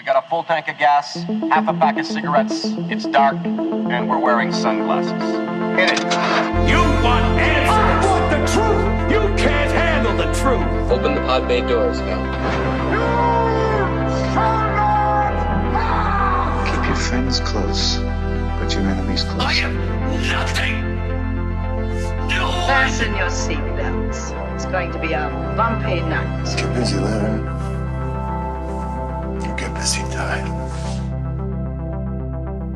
got a full tank of gas, half a pack of cigarettes, it's dark, and we're wearing sunglasses. Hit it. You want answers? I want the truth! You can't handle the truth! Open the pod bay doors, Val. Keep your friends close, but your enemies close. I am nothing! No one! Fasten your seatbelts. It's going to be a bumpy night. Get busy living. You get busy dying.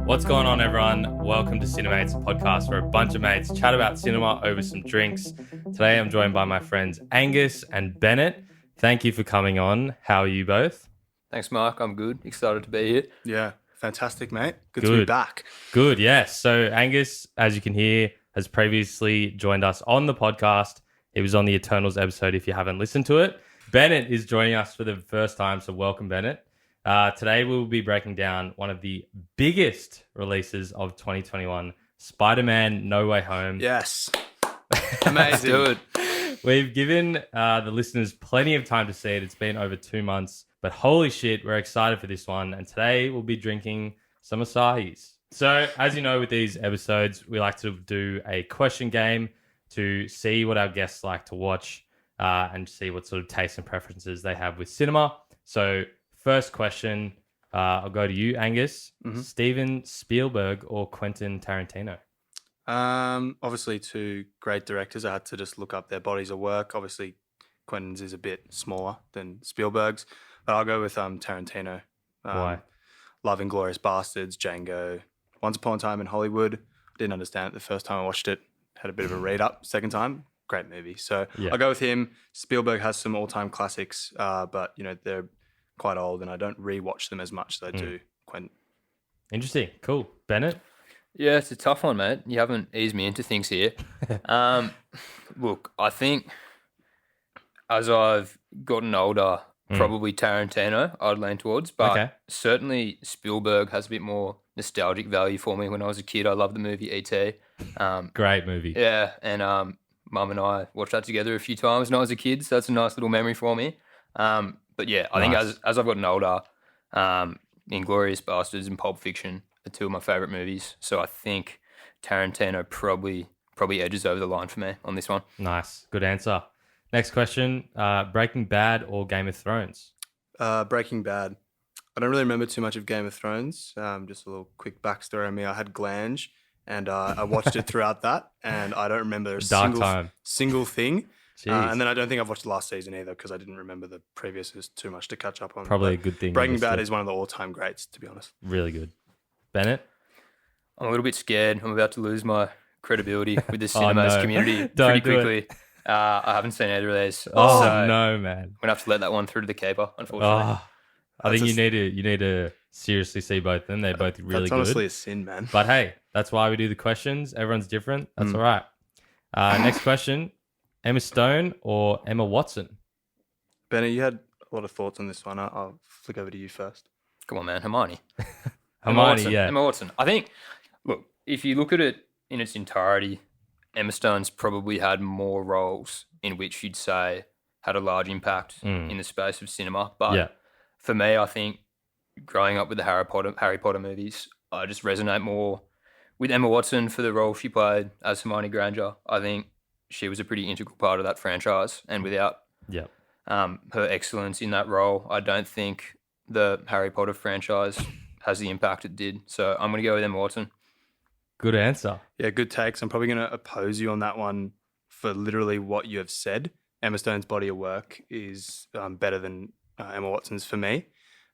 What's going on, everyone? Welcome to Cinemaze, a podcast where a bunch of mates chat about cinema over some drinks. Today, I'm joined by my friends Angus and Bennett. Thank you for coming on. How are you both? Thanks, Mark. I'm good. Excited to be here. Yeah, fantastic, mate. Good to be back. Good, yes. So Angus, as you can hear, has previously joined us on the podcast. He was on the Eternals episode if you haven't listened to it. Bennett is joining us for the first time, so welcome, Bennett. Today we will be breaking down one of the biggest releases of 2021, Spider-Man No Way Home. Yes. Amazing. Do it. We've given the listeners plenty of time to see it. It's been over 2 months, but holy shit, we're excited for this one. And today we'll be drinking some Asahis. So as you know, with these episodes, we like to do a question game to see what our guests like to watch and see what sort of tastes and preferences they have with cinema. So first question, I'll go to you, Angus. Mm-hmm. Steven Spielberg or Quentin Tarantino? Obviously, two great directors. I had to just look up their bodies of work. Obviously, Quentin's is a bit smaller than Spielberg's, but I'll go with Tarantino. Why? Love, Inglourious Bastards, Django, Once Upon a Time in Hollywood. Didn't understand it the first time I watched it. Had a bit of a read up. Second time, great movie. So Yeah. I'll go with him. Spielberg has some all-time classics, but they're quite old, and I don't rewatch them as much as I do Quentin. Interesting. Cool. Bennett? Yeah, it's a tough one, mate. You haven't eased me into things here. Look, I think as I've gotten older, probably Tarantino I'd lean towards, but Okay. certainly Spielberg has a bit more nostalgic value for me. When I was a kid, I loved the movie E.T. Great movie. Yeah, and Mum and I watched that together a few times when I was a kid, so that's a nice little memory for me. But yeah, I think Nice. as I've gotten older, Inglourious Bastards and Pulp Fiction are two of my favourite movies. So I think Tarantino probably edges over the line for me on this one. Nice. Good answer. Next question, Breaking Bad or Game of Thrones? Breaking Bad. I don't really remember too much of Game of Thrones. Just a little quick backstory on me. I had glange, and I watched it throughout that, and I don't remember a Dark time. single thing. Jeez. And then I don't think I've watched the last season either because I didn't remember the previous. There's too much to catch up on. Probably But a good thing. Breaking you Bad missed is one of the all-time greats, to be honest. it. Really good. Bennett? I'm a little bit scared. I'm about to lose my credibility with the Oh, cinema's no. community Don't pretty do it. quickly. I haven't seen either of these. Oh, so no, man. I'm gonna have to let that one through to the keeper, unfortunately. Oh, I think That's you need to seriously see both of them. They're both really That's good. honestly a sin, man. But hey, that's why we do the questions. Everyone's different. That's Mm. all right. Next question, Emma Stone or Emma Watson? Bennett, you had a lot of thoughts on this one. I'll flick over to you first. Come on, man, Hermione. Hermione, Watson. yeah. Emma Watson. I think, look, if you look at it in its entirety, Emma Stone's probably had more roles in which you'd say had a large impact in the space of cinema. But Yeah. for me, I think growing up with the Harry Potter movies, I just resonate more with Emma Watson for the role she played as Hermione Granger. I think she was a pretty integral part of that franchise, and without Yeah. her excellence in that role, I don't think the Harry Potter franchise has the impact it did. So I'm going to go with Emma Watson. Good answer. Yeah, good takes. I'm probably going to oppose you on that one for literally what you have said. Emma Stone's body of work is better than Emma Watson's for me.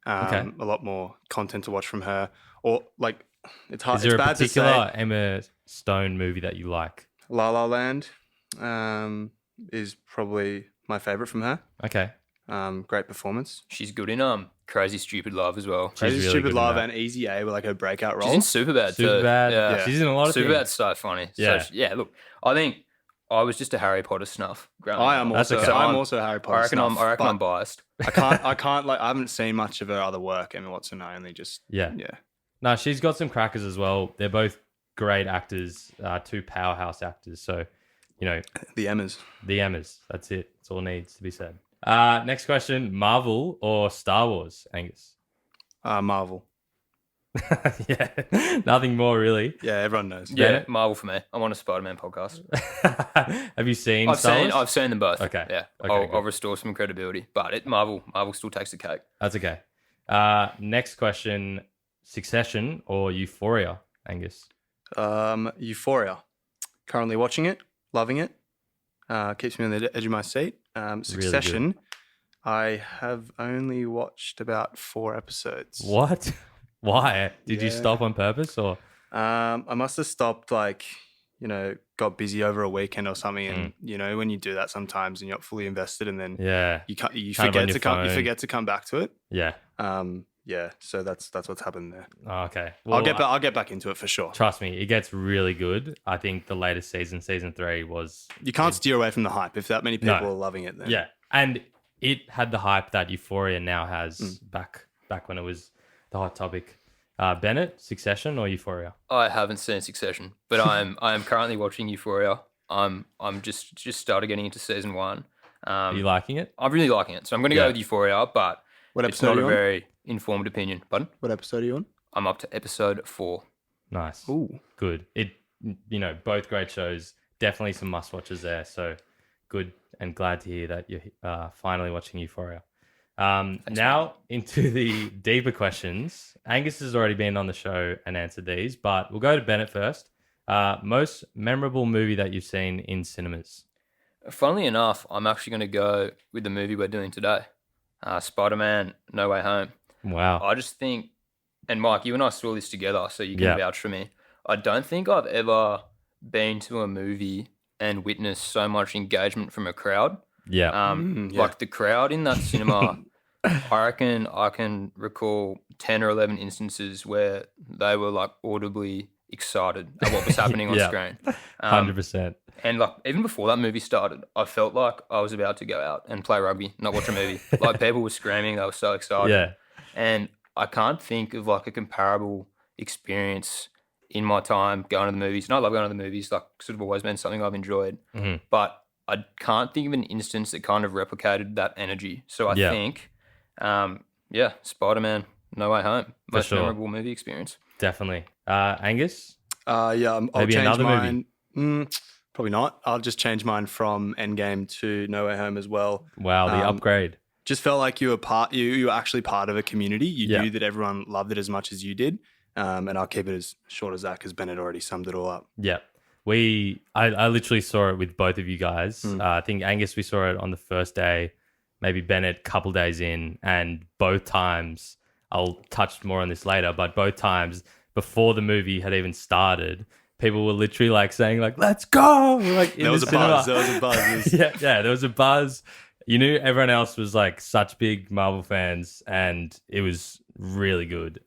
Okay. A lot more content to watch from her. Or like, it's hard. Is there it's a bad to particular say. Emma Stone movie that you like? La La Land is probably my favorite from her. Okay. Great performance. She's good in Crazy Stupid Love as well. Crazy really Stupid good in Love that. and Easy A were like her breakout roles. She's in Superbad too. Superbad. Yeah. She's in a lot of things. Superbad's so funny. Yeah. So, yeah, look, I think I was just a Harry Potter snuff. growing I up. am That's also. okay. I'm also Harry Potter. I reckon snuff, I'm but biased. I can't like. I haven't seen much of her other work. Emma Watson. I only just. Yeah. Yeah. No, she's got some crackers as well. They're both great actors, two powerhouse actors. So, The Emmas. the Emmas. That's it. That's all needs to be said. Next question, Marvel or Star Wars, Angus? Marvel. Yeah, nothing more really. Yeah, everyone knows. Yeah, Bennett? Marvel for me. I'm on a Spider-Man podcast. Have you seen? I've Star seen Wars? them both. Okay. Yeah. Okay, I'll good. restore some credibility, but Marvel still takes the cake. That's okay. Next question: Succession or Euphoria, Angus? Euphoria. Currently watching it, loving it. Keeps me on the edge of my seat. Succession. I have only watched about 4 episodes. What? Why? Did you Yeah. stop on purpose or? I must have stopped, got busy over a weekend or something, and when you do that sometimes and you're not fully invested, and then Yeah. you Kind of forget on to your come, you phone. forget to come back to it. Yeah. Yeah. So that's what's happened there. Oh, okay. I'll get back into it for sure. Trust me, it gets really good. I think the latest season 3, was You can't steer away from the hype. If that many people No. are loving it, then yeah, and it had the hype that Euphoria now has back when it was the hot topic. Bennett, Succession or Euphoria? I haven't seen Succession, but I am currently watching Euphoria. I'm just started getting into season 1. Are you liking it? I'm really liking it, so I'm going to Yeah. go with Euphoria. But What it's episode not are a you on? very informed opinion. Pardon? What episode are you on? I'm up to episode 4. Nice. Ooh. Good. Both great shows. Definitely some must watches there. So good, and glad to hear that you're finally watching Euphoria. Now into the deeper questions. Angus has already been on the show and answered these, but we'll go to Bennett first. Most memorable movie that you've seen in cinemas? Funnily enough, I'm actually going to go with the movie we're doing today, Spider-Man: No Way Home. Wow. I just think, and Mike, you and I saw this together, so you can Yeah. vouch for me. I don't think I've ever been to a movie and witnessed so much engagement from a crowd. Yeah. Yeah. Like the crowd in that cinema, I reckon I can recall 10 or 11 instances where they were like audibly excited at what was happening on Yeah. screen. 100%. And like even before that movie started, I felt like I was about to go out and play rugby, not watch a movie. Like people were screaming, they were so excited. Yeah. And I can't think of like a comparable experience in my time going to the movies. And I love going to the movies, like sort of always been something I've enjoyed. Mhm. But I can't think of an instance that kind of replicated that energy. So I Yeah. think, Spider-Man: No Way Home, For most sure. memorable movie experience. Definitely. Angus? I'll Maybe change another mine. Probably not. I'll just change mine from Endgame to No Way Home as well. Wow, the upgrade. Just felt like you were actually part of a community. You Yeah. knew that everyone loved it as much as you did. And I'll keep it as short as that because Bennett already summed it all up. Yeah. I literally saw it with both of you guys. I think Angus, we saw it on the first day, maybe Bennett a couple days in, and both times, I'll touch more on this later, but both times before the movie had even started, people were literally like saying like, let's go. Like in There was the a cinema. buzz. There was a buzz. It was- yeah, there was a buzz. You knew everyone else was like such big Marvel fans, and it was really good.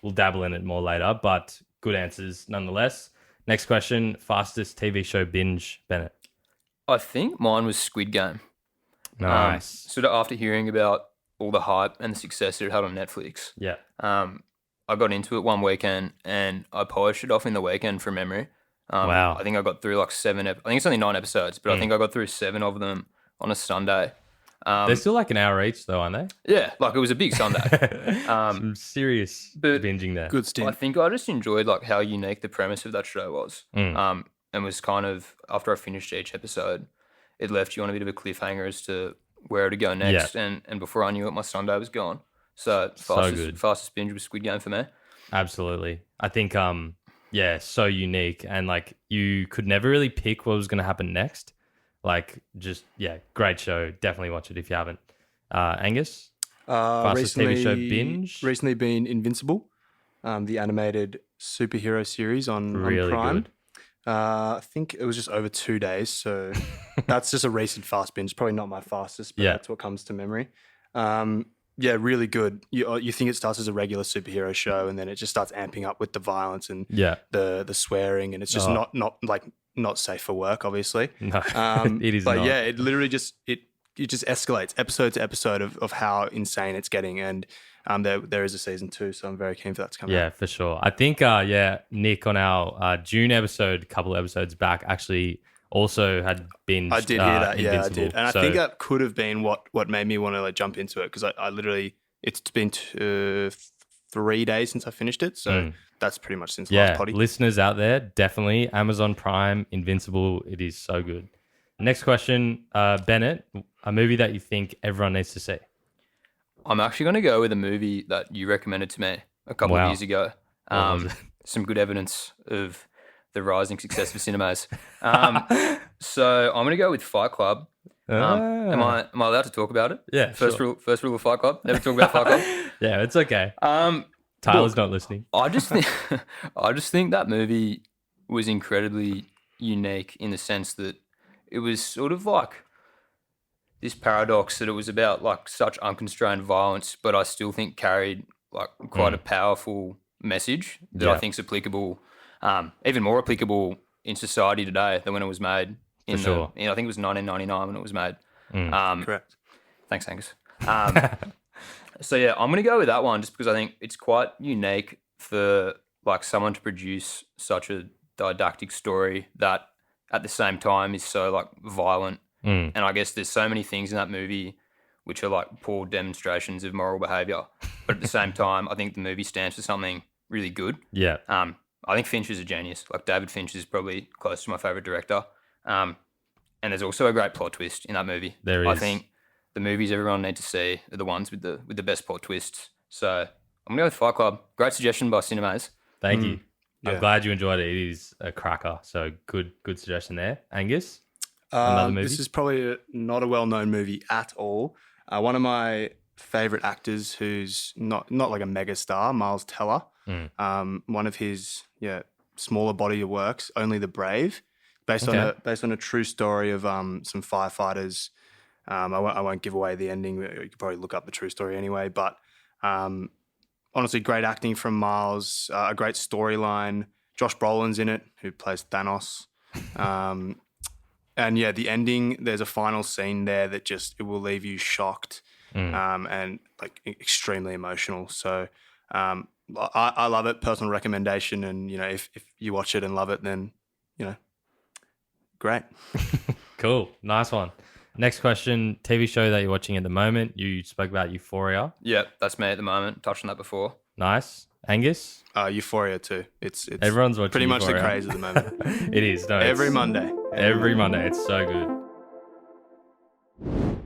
We'll dabble in it more later, but good answers nonetheless. Next question: fastest TV show binge, Bennett. I think mine was Squid Game. Nice. Sort of after hearing about all the hype and the success that it had on Netflix, Yeah. I got into it one weekend and I polished it off in the weekend from memory. Wow. I think I got through like 7. I think it's only 9 episodes, but I think I got through 7 of them on a Sunday. They're still like an hour each, though, aren't they? Yeah, like it was a big Sunday. Some serious but- binging there. Good I stint. think I just enjoyed like how unique the premise of that show was. And was kind of, after I finished each episode, it left you on a bit of a cliffhanger as to where to go next. And before I knew it, my Sunday was gone. So good. fastest binge was Squid Game for me. Absolutely. I think, so unique, and like you could never really pick what was going to happen next. Like, just great show. Definitely watch it if you haven't. Angus, fastest TV show binge. Recently been Invincible, the animated superhero series on Really Prime. good. I think it was just over 2 days, so that's just a recent fast binge. Probably not my fastest, but Yeah. that's what comes to memory. Really good. You think it starts as a regular superhero show, and then it just starts amping up with the violence and Yeah. the swearing, and it's just Oh. not safe for work, obviously. No, it is But not. yeah, it literally just it just escalates episode to episode of how insane it's getting, and there is a season 2, so I'm very keen for that to come out. Yeah, for sure. I think, Nick on our June episode, a couple episodes back, actually also had been. I did hear that. Yeah, I Invincible. did, and I So, think that could have been what made me want to like jump into it, because I literally it's been 3 days since I finished it, so that's pretty much since last potty. Listeners out there, definitely Amazon Prime, Invincible. It is so good. Next question, Bennett, a movie that you think everyone needs to see. I'm actually going to go with a movie that you recommended to me a couple of years ago. Some good evidence of the rising success of cinemaze. So I'm going to go with Fight Club. Am I allowed to talk about it? Yeah. First rule of Fight Club: never talk about Fight Club. Yeah, it's okay. Tyler's not listening. I just think that movie was incredibly unique in the sense that it was sort of like this paradox that it was about like such unconstrained violence, but I still think carried like quite a powerful message that I think is applicable, even more applicable in society today than when it was made. I think it was 1999 when it was made. Correct. Thanks, Angus. So yeah, I'm going to go with that one just because I think it's quite unique for like someone to produce such a didactic story that at the same time is so like violent. And I guess there's so many things in that movie which are like poor demonstrations of moral behavior. But at the same time, I think the movie stands for something really good. Yeah. I think Finch is a genius. Like David Finch is probably close to my favorite director. And there's also a great plot twist in that movie. There is. I think the movies everyone need to see are the ones with the best plot twists. So I'm going to go with Fight Club. Great suggestion by Cinemaze. Thank you. Yeah. I'm glad you enjoyed it. It is a cracker. So good suggestion there. Angus, another movie? This is probably not a well-known movie at all. One of my favorite actors who's not like a mega star, Miles Teller. One of his smaller body of works, Only the Brave, based on a true story of some firefighters. I won't give away the ending. You could probably look up the true story anyway. But honestly, great acting from Miles, a great storyline. Josh Brolin's in it, who plays Thanos. And yeah, the ending, there's a final scene there that it will leave you shocked and like extremely emotional. So I love it, personal recommendation. And, if you watch it and love it, then, great. Cool. Nice one. Next question, TV show that you're watching at the moment. You spoke about Euphoria. Yeah, that's me at the moment. Touched on that before. Nice. Angus? Euphoria too. It's everyone's watching pretty much Euphoria. the craze at the moment. It is. No, Every Monday. Every Monday. It's so good.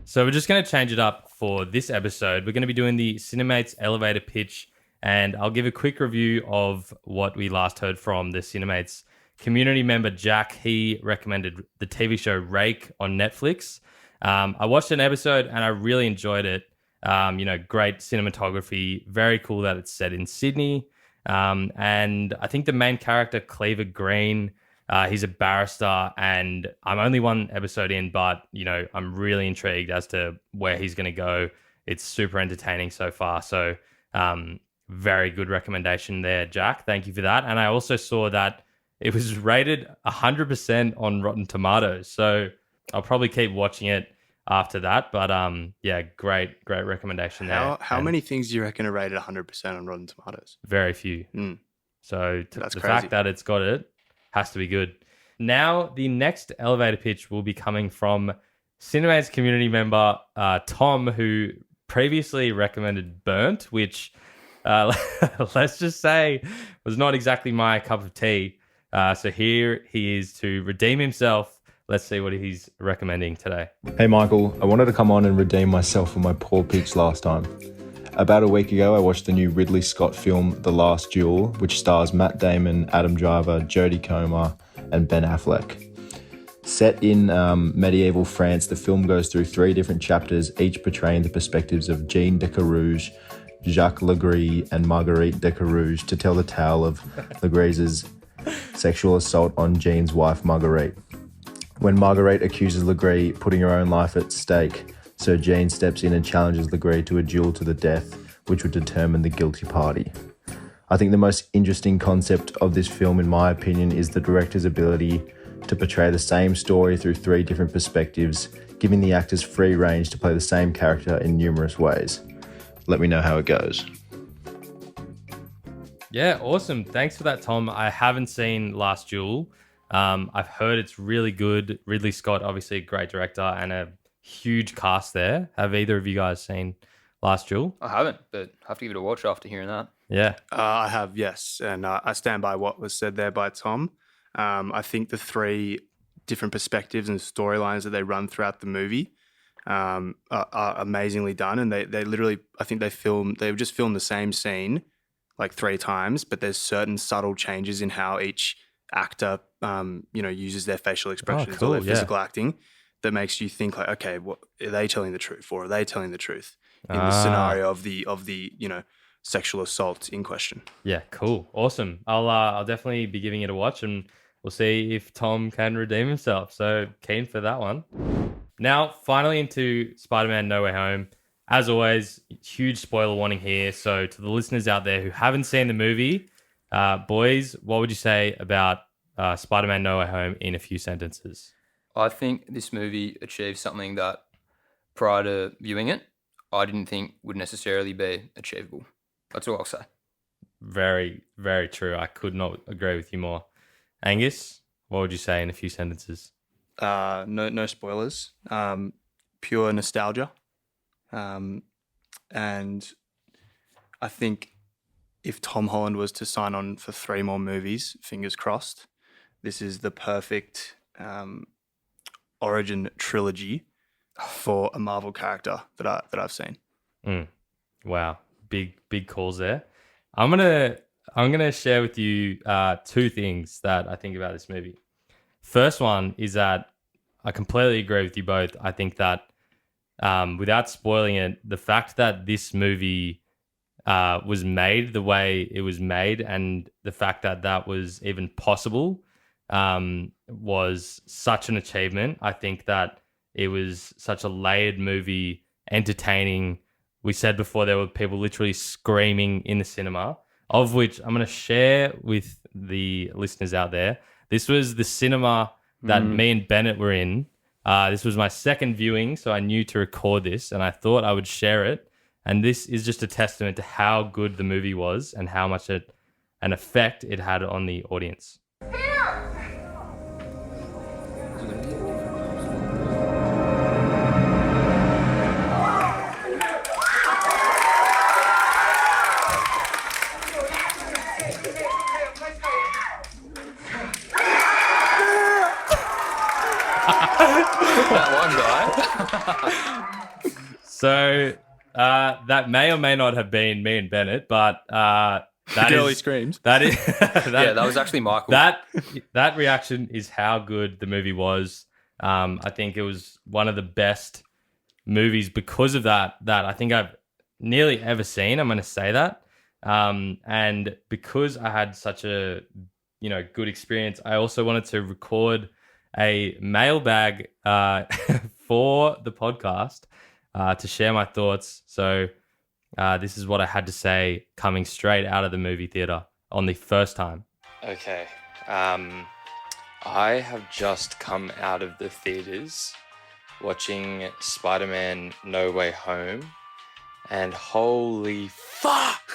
So we're just going to change it up for this episode. We're going to be doing the Cinemates elevator pitch, and I'll give a quick review of what we last heard from the Cinemates community member, Jack. He recommended the TV show Rake on Netflix. I watched an episode and I really enjoyed it. Great cinematography, very cool that it's set in Sydney. And I think the main character, Cleaver Green, he's a barrister, and I'm only one episode in, but, I'm really intrigued as to where he's going to go. It's super entertaining so far. So very good recommendation there, Jack. Thank you for that. And I also saw that it was rated 100% on Rotten Tomatoes. So I'll probably keep watching it after that. But great recommendation there. How many things do you reckon are rated 100% on Rotten Tomatoes? Very few. So the crazy. fact that it's got it has to be good. Now, the next elevator pitch will be coming from Cinemates community member Tom, who previously recommended Burnt, which let's just say was not exactly my cup of tea. So here he is to redeem himself. Let's see what he's recommending today. Hey Michael, I wanted to come on and redeem myself for my poor pitch last time. About a week ago, I watched the new Ridley Scott film, The Last Duel, which stars Matt Damon, Adam Driver, Jodie Comer, and Ben Affleck. Set in medieval France, the film goes through 3 different chapters, each portraying the perspectives of Jean de Carouge, Jacques Legris, and Marguerite de Carouge to tell the tale of Legris's sexual assault on Jean's wife, Marguerite. When Marguerite accuses Legris putting her own life at stake, Sir Jean steps in and challenges Legris to a duel to the death, which would determine the guilty party. I think the most interesting concept of this film, in my opinion, is the director's ability to portray the same story through 3 different perspectives, giving the actors free range to play the same character in numerous ways. Let me know how it goes. Yeah, awesome. Thanks for that, Tom. I haven't seen Last Duel. I've heard it's really good. Ridley Scott, obviously a great director and a huge cast there. Have either of you guys seen Last Duel? I haven't, but I have to give it a watch after hearing that. Yeah. I have, yes. And I stand by what was said there by Tom. I think the three different perspectives and storylines that they run throughout the movie are amazingly done. And they literally, I think they've just filmed the same scene like 3 times, but there's certain subtle changes in how each actor, uses their facial expressions or their physical acting that makes you think like, okay, what are they telling the truth, or are they telling the truth in the scenario of the sexual assault in question? Yeah, cool, awesome. I'll definitely be giving it a watch, and we'll see if Tom can redeem himself. So keen for that one. Now, finally into Spider-Man No Way Home. As always, huge spoiler warning here. So to the listeners out there who haven't seen the movie, boys, what would you say about Spider-Man No Way Home in a few sentences? I think this movie achieves something that prior to viewing it, I didn't think would necessarily be achievable. That's all I'll say. Very, very true. I could not agree with you more. Angus, what would you say in a few sentences? No spoilers. Pure nostalgia. And I think if Tom Holland was to sign on for 3 more movies, fingers crossed, this is the perfect origin trilogy for a Marvel character that I've seen. Wow, big calls there. I'm gonna share with you 2 things that I think about this movie. First one is that I completely agree with you both. I think that without spoiling it, the fact that this movie was made the way it was made, and the fact that that was even possible was such an achievement. I think that it was such a layered movie, entertaining. We said before there were people literally screaming in the cinema, of which I'm going to share with the listeners out there. This was the cinema that me and Bennett were in. This was my second viewing, so I knew to record this, and I thought I would share it. And this is just a testament to how good the movie was and how much an effect it had on the audience. That one guy. So that may or may not have been me and Bennett, but that Girly screams. That is That was actually Michael. That reaction is how good the movie was. I think it was one of the best movies because of that I think I've nearly ever seen. I'm going to say that. And because I had such a good experience, I also wanted to record a mailbag for the podcast to share my thoughts. So this is what I had to say coming straight out of the movie theater on the first time. Okay. I have just come out of the theaters watching Spider-Man No Way Home, and holy fuck!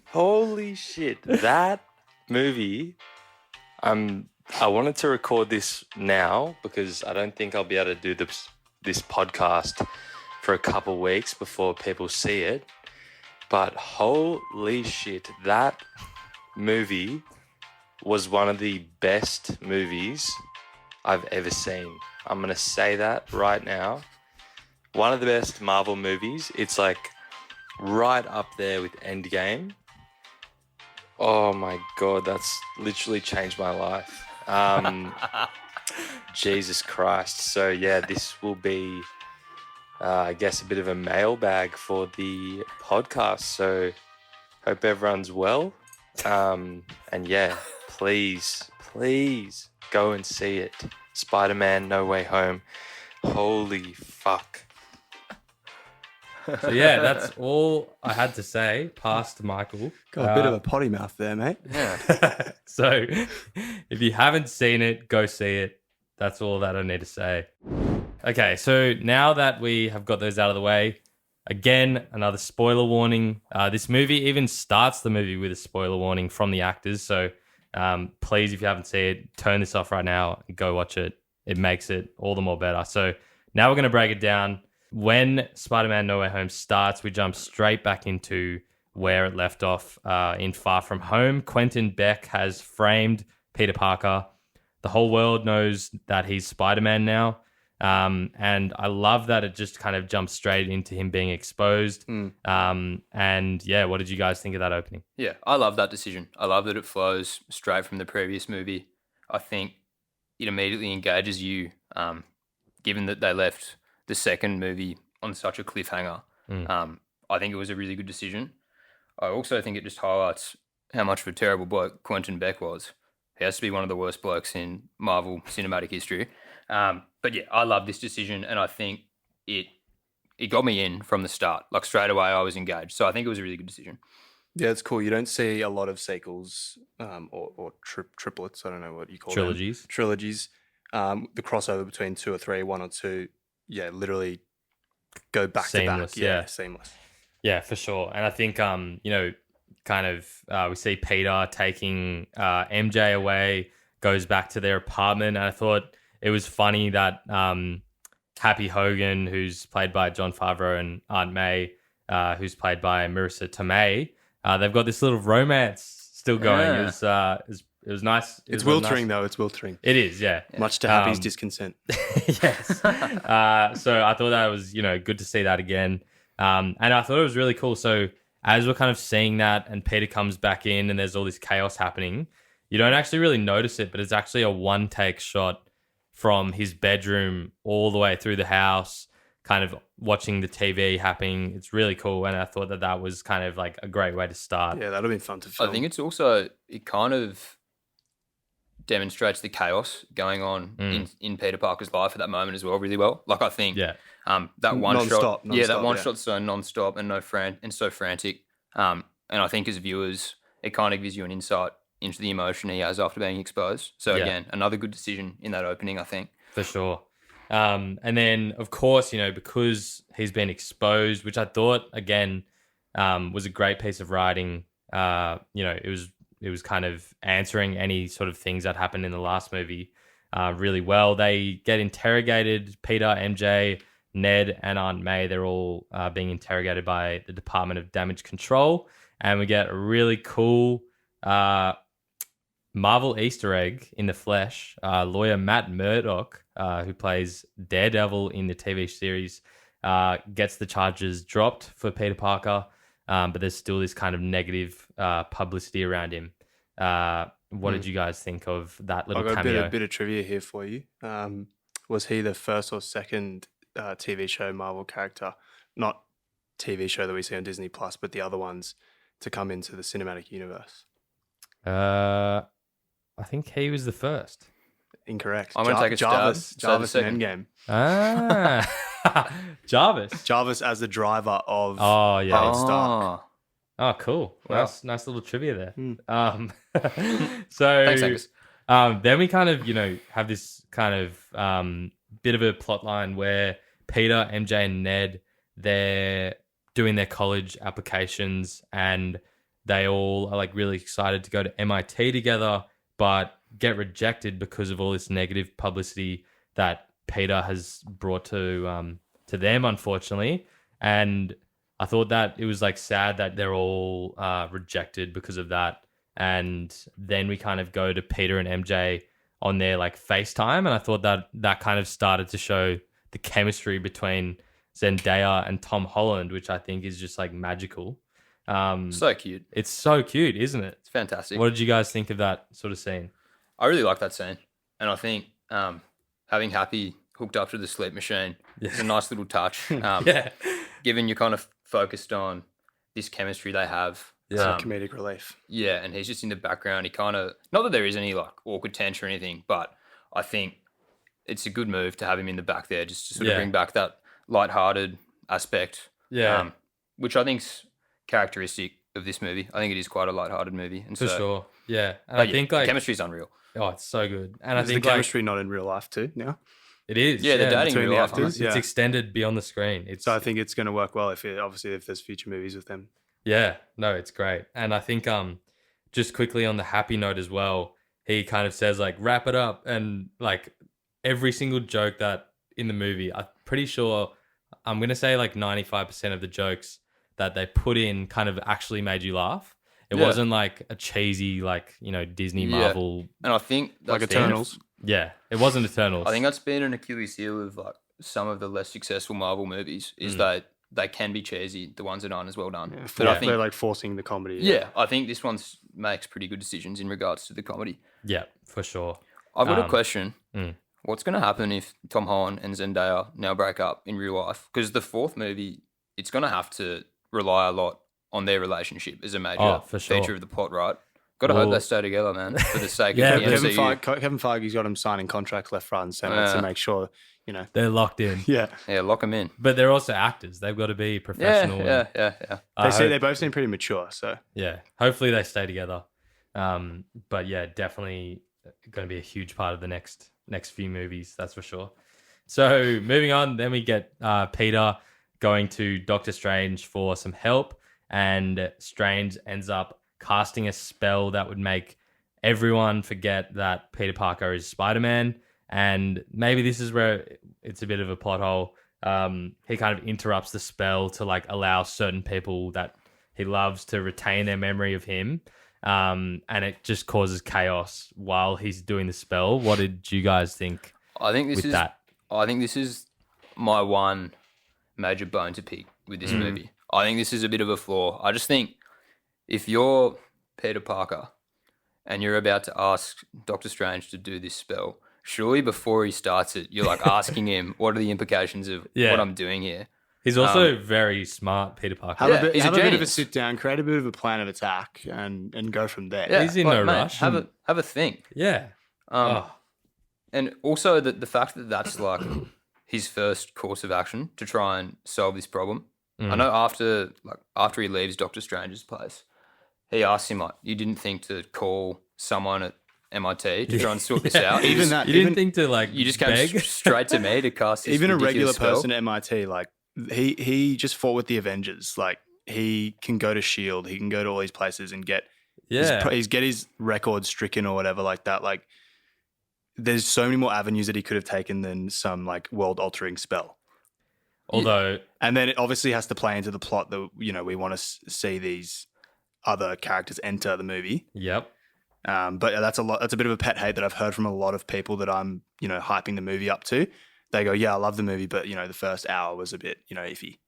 Holy shit, that movie. I wanted to record this now because I don't think I'll be able to do this podcast for a couple weeks before people see it. But holy shit, that movie was one of the best movies I've ever seen. I'm going to say that right now. One of the best Marvel movies. It's like right up there with Endgame. Oh my God, that's literally changed my life. Jesus Christ. So yeah, this will be, I guess, a bit of a mailbag for the podcast. So hope everyone's well. And yeah, please go and see it. Spider-Man No Way Home. Holy fuck. So yeah, that's all I had to say. Pass to Michael. Got a bit of a potty mouth there, mate. Yeah. So if you haven't seen it, go see it. That's all that I need to say. Okay, so now that we have got those out of the way, again, another spoiler warning. This movie even starts the movie with a spoiler warning from the actors. So please, if you haven't seen it, turn this off right now and go watch it. It makes it all the more better. So now we're going to break it down. when Spider-Man No Way Home starts, we jump straight back into where it left off in Far From Home. Quentin Beck has framed Peter Parker. The whole world knows that he's Spider-Man now. And I love that it just kind of jumps straight into him being exposed. And yeah, what did you guys think of that opening? Yeah, I love that decision. I love that it flows straight from the previous movie. I think it immediately engages you, given that they left the second movie on such a cliffhanger. I think it was a really good decision. I also think it just highlights how much of a terrible bloke Quentin Beck was. He has to be one of the worst blokes in Marvel cinematic history. But yeah, I love this decision, and I think it got me in from the start. Like straight away, I was engaged. So I think it was a really good decision. Yeah, it's cool. You don't see a lot of sequels or triplets. I don't know what you call them. Trilogies. The crossover between 2 or 3, 1 or 2. Yeah, literally go back Seamless, to back. yeah. Seamless. Yeah, for sure. And I think, we see Peter taking MJ away, goes back to their apartment. And I thought it was funny that Happy Hogan, who's played by Jon Favreau, and Aunt May, who's played by Marissa Tomei, they've got this little romance still going. Yeah. It was nice. It's Wiltering, though. It's Wiltering. It is, yeah. Much to Happy's discontent. Yes. So I thought that was, good to see that again. And I thought it was really cool. So as we're kind of seeing that and Peter comes back in and there's all this chaos happening, you don't actually really notice it, but it's actually a one-take shot from his bedroom all the way through the house, kind of watching the TV happening. It's really cool. And I thought that was kind of like a great way to start. Yeah, that'll be fun to film. I think it's also, it kind of demonstrates the chaos going on in Peter Parker's life at that moment as well really well. Like I think that one shot, that one shot's so non-stop and so frantic. And I think as viewers, it kind of gives you an insight into the emotion he has after being exposed. So again, another good decision in that opening, I think. For sure. And then, of course, because he's been exposed, which I thought, again, was a great piece of writing. It was kind of answering any sort of things that happened in the last movie really well. They get interrogated. Peter, MJ, Ned, and Aunt May, they're all being interrogated by the Department of Damage Control. And we get a really cool Marvel Easter egg in the flesh. Lawyer Matt Murdock, who plays Daredevil in the TV series, gets the charges dropped for Peter Parker, but there's still this kind of negative publicity around him. What did you guys think of that little cameo? I've got a bit of trivia here for you. Was he the first or second TV show Marvel character, not TV show that we see on Disney Plus, but the other ones, to come into the cinematic universe? I think he was the first. Incorrect. I'm going to take a Jarvis stab. in Endgame. Jarvis as the driver of Howard Stark. Oh, cool. Wow. Nice little trivia there. Thanks, Angus. Then we kind of, have this kind of bit of a plot line where Peter, MJ, and Ned, they're doing their college applications and they all are like really excited to go to MIT together, but get rejected because of all this negative publicity that Peter has brought to them, unfortunately. And I thought that it was like sad that they're all rejected because of that. And then we kind of go to Peter and MJ on their like FaceTime. And I thought that kind of started to show the chemistry between Zendaya and Tom Holland, which I think is just like magical. So cute. It's so cute, isn't it? It's fantastic. What did you guys think of that sort of scene? I really like that scene. And I think having Happy hooked up to the sleep machine is a nice little touch. Given you're kind of focused on this chemistry they have. Comedic relief. Yeah, and he's just in the background. He kind of, not that there is any like awkward tension or anything, but I think it's a good move to have him in the back there just to sort of bring back that lighthearted aspect. Yeah. Which I think's characteristic of this movie. I think it is quite a lighthearted movie. And For sure. Yeah. And I think like chemistry's unreal. Oh, it's so good. And I think the chemistry not in real life too now? It is. Yeah, they're dating between real the life. actors. It's extended beyond the screen. So I think it's going to work well if there's future movies with them. Yeah, no, it's great. And I think just quickly on the Happy note as well, he kind of says like wrap it up, and like every single joke that in the movie, I'm pretty sure I'm going to say like 95% of the jokes that they put in kind of actually made you laugh. It wasn't like a cheesy, like, you know, Disney Marvel. And I think Like that's been- Eternals. Yeah, it wasn't Eternals. I think that's been an Achilles heel of like some of the less successful Marvel movies is that they can be cheesy, the ones that aren't as well done. Yeah, But I think, they're like forcing the comedy. yeah, I think this one makes pretty good decisions in regards to the comedy. Yeah, for sure. I've got a question. mm. What's going to happen if Tom Holland and Zendaya now break up in real life? Because the fourth movie, it's going to have to rely a lot on their relationship as a major for sure. feature of the plot, right? Got to hope they stay together, man, for the sake Yeah, of the MCU. Kevin Feige's got him signing contracts left, right, and center to make sure, you know. They're locked in. Yeah. Yeah, lock them in. But they're also actors. They've got to be professional. Yeah. They both seem pretty mature, so. Yeah, hopefully they stay together. But yeah, definitely going to be a huge part of the next few movies, that's for sure. So moving on, then we get Peter going to Doctor Strange for some help, and Strange ends up casting a spell that would make everyone forget that Peter Parker is Spider-Man. And maybe this is where it's a bit of a plot hole. He kind of interrupts the spell to like allow certain people that he loves to retain their memory of him. And it just causes chaos while he's doing the spell. What did you guys think? I think this with is that? I think this is my one major bone to pick with this movie. I think this is a bit of a flaw. I just think if you're Peter Parker and you're about to ask Doctor Strange to do this spell, surely before he starts it, you're like asking him, what are the implications of what I'm doing here? He's also very smart, Peter Parker. Have, Yeah, he's have a a bit of a genius. sit down, create a bit of a plan of attack, and go from there. Yeah, He's in like, no mate, rush. Have a think. Yeah. And also the fact that that's like his first course of action to try and solve this problem. I know after he leaves Doctor Strange's place, he asks him like, "You didn't think to call someone at MIT to try and sort this out? You Even just- that, You even, didn't think to like you just came beg? straight to me to cast this even a regular ridiculous spell? person at MIT, like he just fought with the Avengers. Like he can go to Shield, he can go to all these places and get his record stricken or whatever like that. Like there's so many more avenues that he could have taken than some like world altering spell. Although, And then it obviously has to play into the plot that, you know, we want to see these other characters enter the movie. yep. But that's a bit of a pet hate that I've heard from a lot of people that I'm, you know, hyping the movie up to. They go, yeah, I love the movie, but, you know, the first hour was a bit, you know, iffy.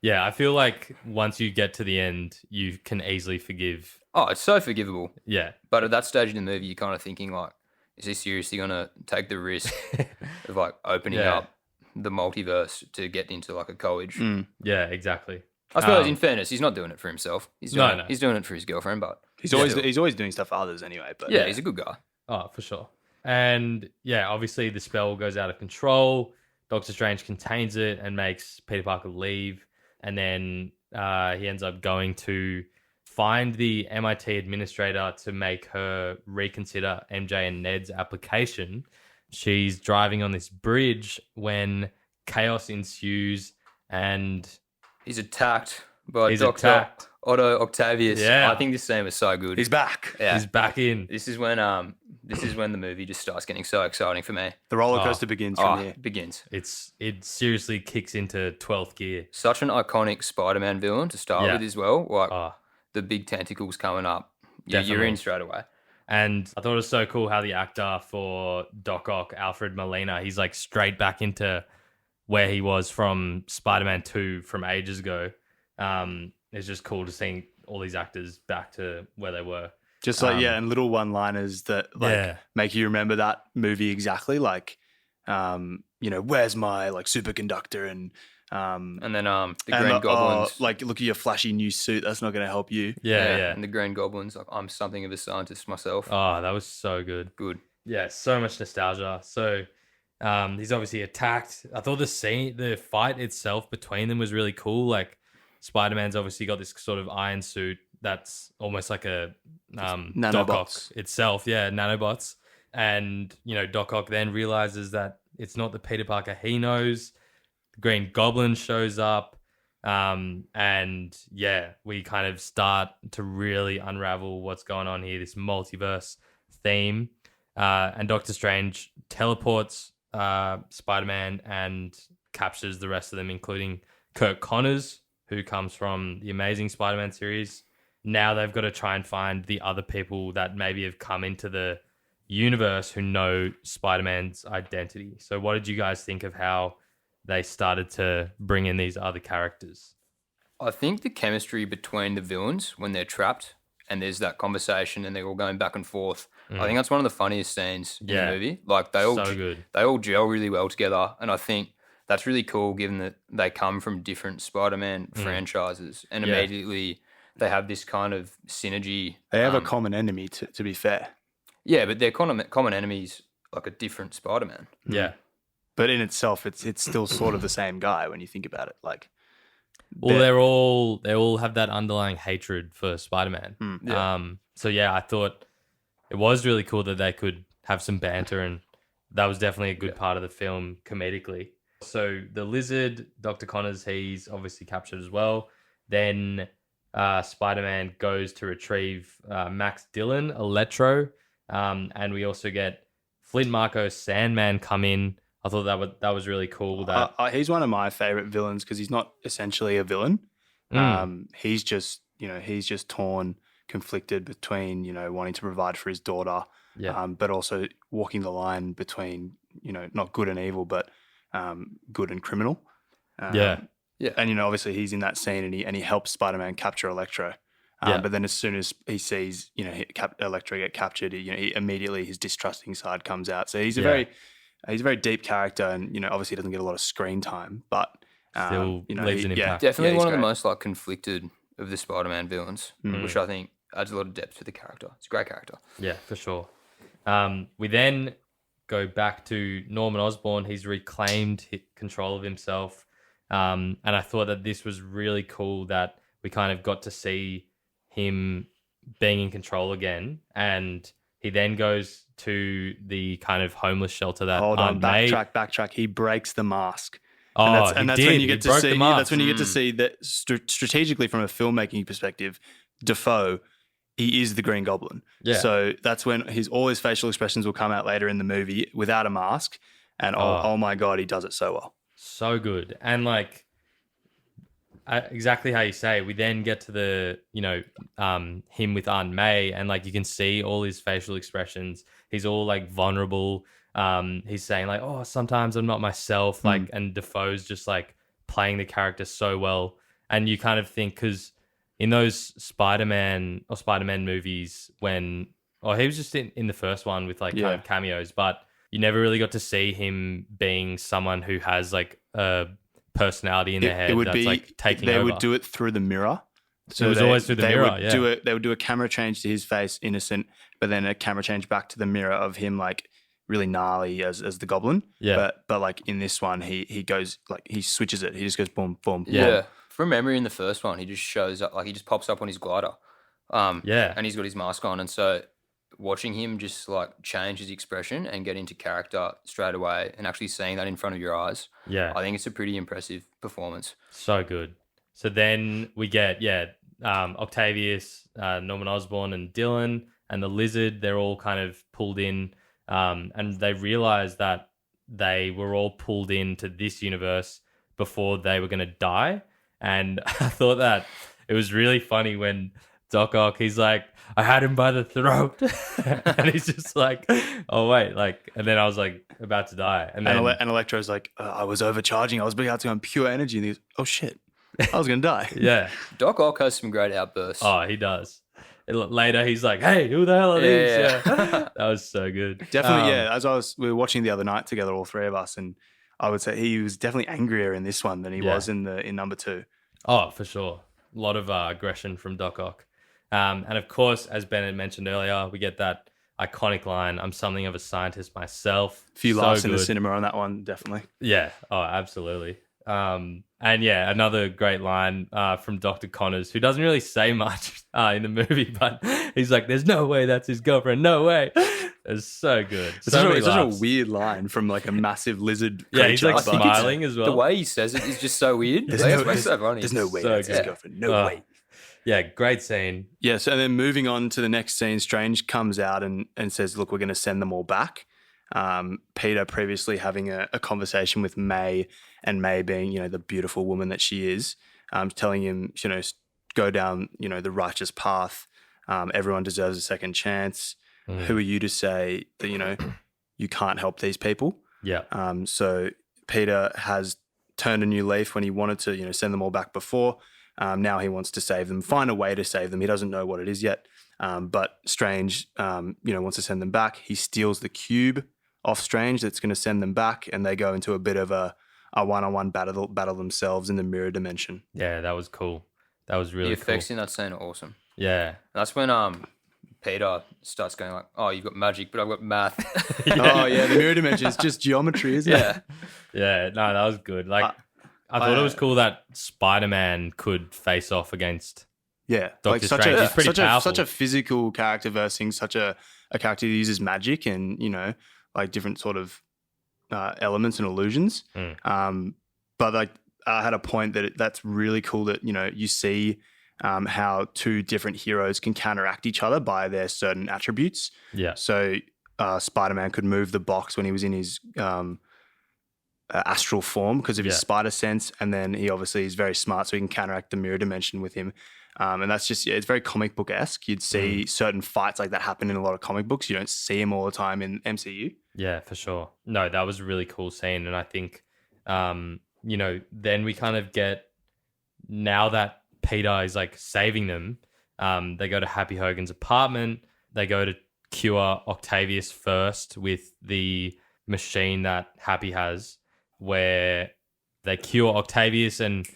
Yeah, I feel like once you get to the end, you can easily forgive. Oh, it's so forgivable. Yeah. But at that stage in the movie, you're kind of thinking like, is he seriously going to take the risk of like opening Yeah. up the multiverse to get into like a college? Yeah, exactly. I suppose in fairness, he's not doing it for himself. He's doing, No. He's doing it for his girlfriend, but He's always doing stuff for others anyway. But yeah, he's a good guy. Oh, for sure. And yeah, obviously the spell goes out of control. Doctor Strange contains it and makes Peter Parker leave. And then he ends up going to find the MIT administrator to make her reconsider MJ and Ned's application. She's driving on this bridge when chaos ensues and He's attacked by He's Dr. attacked. Otto Octavius. Yeah. I think this scene was so good. he's back. yeah. he's back in. This is when the movie just starts getting so exciting for me. The roller coaster begins from here. It begins. It seriously kicks into 12th gear. Such an iconic Spider-Man villain to start Yeah. with as well. Like Oh, the big tentacles coming up. You're Definitely. in straight away. and I thought it was so cool how the actor for Doc Ock, Alfred Molina, he's like straight back into where he was from Spider-Man 2 from ages ago. It's just cool to see all these actors back to where they were. Just like, and little one-liners that like Yeah. make you remember that movie exactly. Like, you know, where's my like superconductor and And then the Green Goblins. like, look at your flashy new suit. That's not going to help you. Yeah. And the Green Goblins. Like, I'm something of a scientist myself. Oh, that was so good. Good. Yeah, so much nostalgia. So he's obviously attacked. I thought the fight itself between them was really cool. Like Spider-Man's obviously got this sort of iron suit that's almost like a Doc Ock Nanobots. itself. Yeah, nanobots. And, you know, Doc Ock then realizes that it's not the Peter Parker he knows. The Green Goblin shows up. And yeah, we kind of start to really unravel what's going on here, this multiverse theme. And Doctor Strange teleports Spider-Man and captures the rest of them, including Kirk Connors, who comes from the Amazing Spider-Man series. Now they've got to try and find the other people that maybe have come into the universe who know Spider-Man's identity. So what did you guys think of how they started to bring in these other characters? I think the chemistry between the villains when they're trapped and there's that conversation and they're all going back and forth. I think that's one of the funniest scenes in the movie. Like they all gel really well together, and I think that's really cool given that they come from different Spider-Man franchises and immediately they have this kind of synergy. They have a common enemy, to be fair. Yeah, but they're common enemies, like a different Spider-Man. Yeah. But in itself, it's still sort of the same guy when you think about it. Like, well, they all have that underlying hatred for Spider-Man. So yeah, I thought it was really cool that they could have some banter, and that was definitely a good part of the film comedically. So the Lizard, Dr. Connors, he's obviously captured as well. Then Spider-Man goes to retrieve Max Dillon, Electro, and we also get Flint Marko, Sandman come in. I thought that was really cool. That he's one of my favorite villains because he's not essentially a villain. He's just torn, conflicted between wanting to provide for his daughter, but also walking the line between not good and evil, but good and criminal. Yeah. And obviously he's in that scene and he helps Spider-Man capture Electro. But then as soon as he sees Electro get captured, he immediately his distrusting side comes out. So he's a very deep character, and obviously he doesn't get a lot of screen time, but still leaves an impact. Definitely one of the most like conflicted of the Spider-Man villains, which I think adds a lot of depth to the character. It's a great character. Yeah, for sure. We then go back to Norman Osborn. He's reclaimed control of himself, and I thought that this was really cool that we kind of got to see him being in control again, and he then goes to the kind of homeless shelter that backtrack. He breaks the mask. And that's when you get to see. That's when you get to see that strategically from a filmmaking perspective, Defoe, he is the Green Goblin. Yeah. So that's when all his facial expressions will come out later in the movie without a mask, and oh my god, he does it so well. So good, and like exactly how you say. We then get to the him with Aunt May, and like you can see all his facial expressions. He's all like vulnerable. He's saying like, "Oh, sometimes I'm not myself." Like, and Defoe's just like playing the character so well, and you kind of think because in those Spider-Man movies, he was just in the first one with like kind of cameos, but you never really got to see him being someone who has like a personality in their head like taking over. They would do it through the mirror. So it was always through the mirror. They would do a camera change to his face, innocent, but then a camera change back to the mirror of him like really gnarly as the Goblin. Yeah. But like in this one, he goes like he switches it. He just goes boom, boom. Yeah. Boom. From memory, in the first one, he just shows up like he just pops up on his glider. And he's got his mask on, and so watching him just like change his expression and get into character straight away, and actually seeing that in front of your eyes, I think it's a pretty impressive performance. So good. So then we get Octavius, Norman Osborn, and Dylan, and the Lizard. They're all kind of pulled in, and they realize that they were all pulled into this universe before they were going to die. And I thought that it was really funny when Doc Ock, he's like, I had him by the throat. And he's just like, oh, wait. And then I was like about to die. And Electro's like, I was overcharging. I was being able to go on pure energy. And he goes, oh, shit. I was going to die. Yeah. Doc Ock has some great outbursts. Oh, he does. Later, he's like, hey, who the hell are these? Yeah. That was so good. Definitely, we were watching the other night together, all three of us, and I would say he was definitely angrier in this one than he was in number 2. Oh, for sure. A lot of aggression from Doc Ock. And of course, as Bennett mentioned earlier, we get that iconic line, I'm something of a scientist myself. A few laughs in the cinema on that one, definitely. Yeah. Oh, absolutely. And yeah, another great line from Dr. Connors, who doesn't really say much in the movie, but he's like, there's no way that's his girlfriend. No way. It's so good. It's such a weird line from like a massive lizard creature. Yeah, he's like smiling as well. The way he says it is just so weird. There's no way that's his girlfriend. No way. Yeah, great scene. Yeah, so and then moving on to the next scene, Strange comes out and says, look, we're going to send them all back. Peter previously having a conversation with May, and May being, the beautiful woman that she is, telling him, go down, the righteous path. Everyone deserves a second chance. Who are you to say that, you can't help these people? Yeah. So Peter has turned a new leaf when he wanted to, send them all back before. Now he wants to save them, find a way to save them. He doesn't know what it is yet. But Strange, wants to send them back. He steals the cube off Strange that's going to send them back, and they go into a bit of a one-on-one battle themselves in the mirror dimension. Yeah, that was cool. That was really The cool. effects in that scene are awesome. Yeah. That's when Peter starts going like, "Oh, you've got magic, but I've got math." Oh yeah, the mirror dimension is just geometry, isn't it? Yeah. Yeah, no, that was good. Like, I thought it was cool that Spider-Man could face off against. Yeah, Doctor Strange. He's pretty powerful. such a physical character versus such a character who uses magic and different sort of elements and illusions. But I had a point that's really cool that you see how two different heroes can counteract each other by their certain attributes. Yeah. So Spider-Man could move the box when he was in his astral form because of his spider sense, and then he obviously is very smart, so he can counteract the mirror dimension with him. And that's just, it's very comic book-esque. You'd see certain fights like that happen in a lot of comic books. You don't see them all the time in MCU. Yeah, for sure. No, that was a really cool scene. And I think, then we kind of get, now that Peter is like saving them, they go to Happy Hogan's apartment. They go to cure Octavius first with the machine that Happy has, where they cure Octavius and,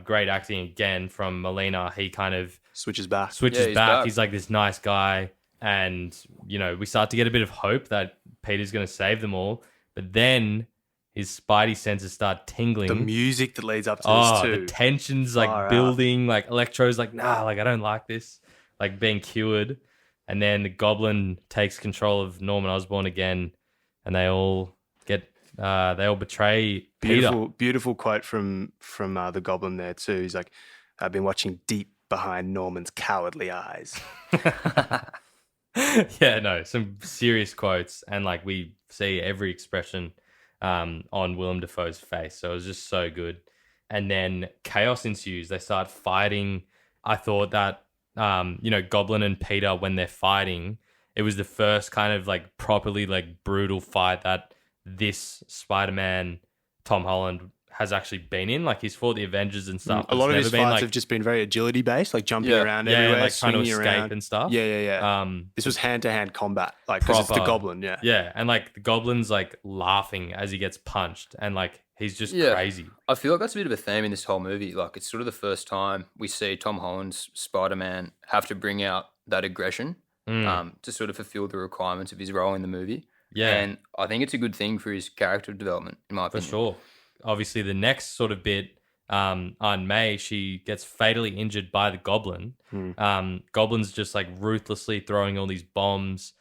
great acting again from Molina. He kind of Switches back. back. He's like this nice guy. And, we start to get a bit of hope that Peter's going to save them all. But then his spidey senses start tingling. The music that leads up to this too. The tension's like building. Like Electro's like, nah, like I don't like this. Like being cured. And then the Goblin takes control of Norman Osborn again. And they all betray Peter. Beautiful quote from the Goblin there too. He's like, I've been watching deep behind Norman's cowardly eyes. Yeah, no, some serious quotes, and like we see every expression on Willem Dafoe's face. So it was just so good. And then chaos ensues. They start fighting. I thought that Goblin and Peter, when they're fighting, it was the first kind of like properly like brutal fight that this Spider-Man Tom Holland has actually been in. Like he's fought the Avengers and stuff. A lot of his fights have just been very agility based, like jumping around everywhere, like trying to escape around and stuff. Yeah. This was hand-to-hand combat, like because it's the Goblin. Yeah, and like the Goblin's like laughing as he gets punched, and like he's just crazy. I feel like that's a bit of a theme in this whole movie. Like it's sort of the first time we see Tom Holland's Spider-Man have to bring out that aggression to sort of fulfill the requirements of his role in the movie. Yeah. And I think it's a good thing for his character development, in my opinion. For sure. Obviously, the next sort of bit, Aunt May, she gets fatally injured by the Goblin. Goblin's just like ruthlessly throwing all these bombs.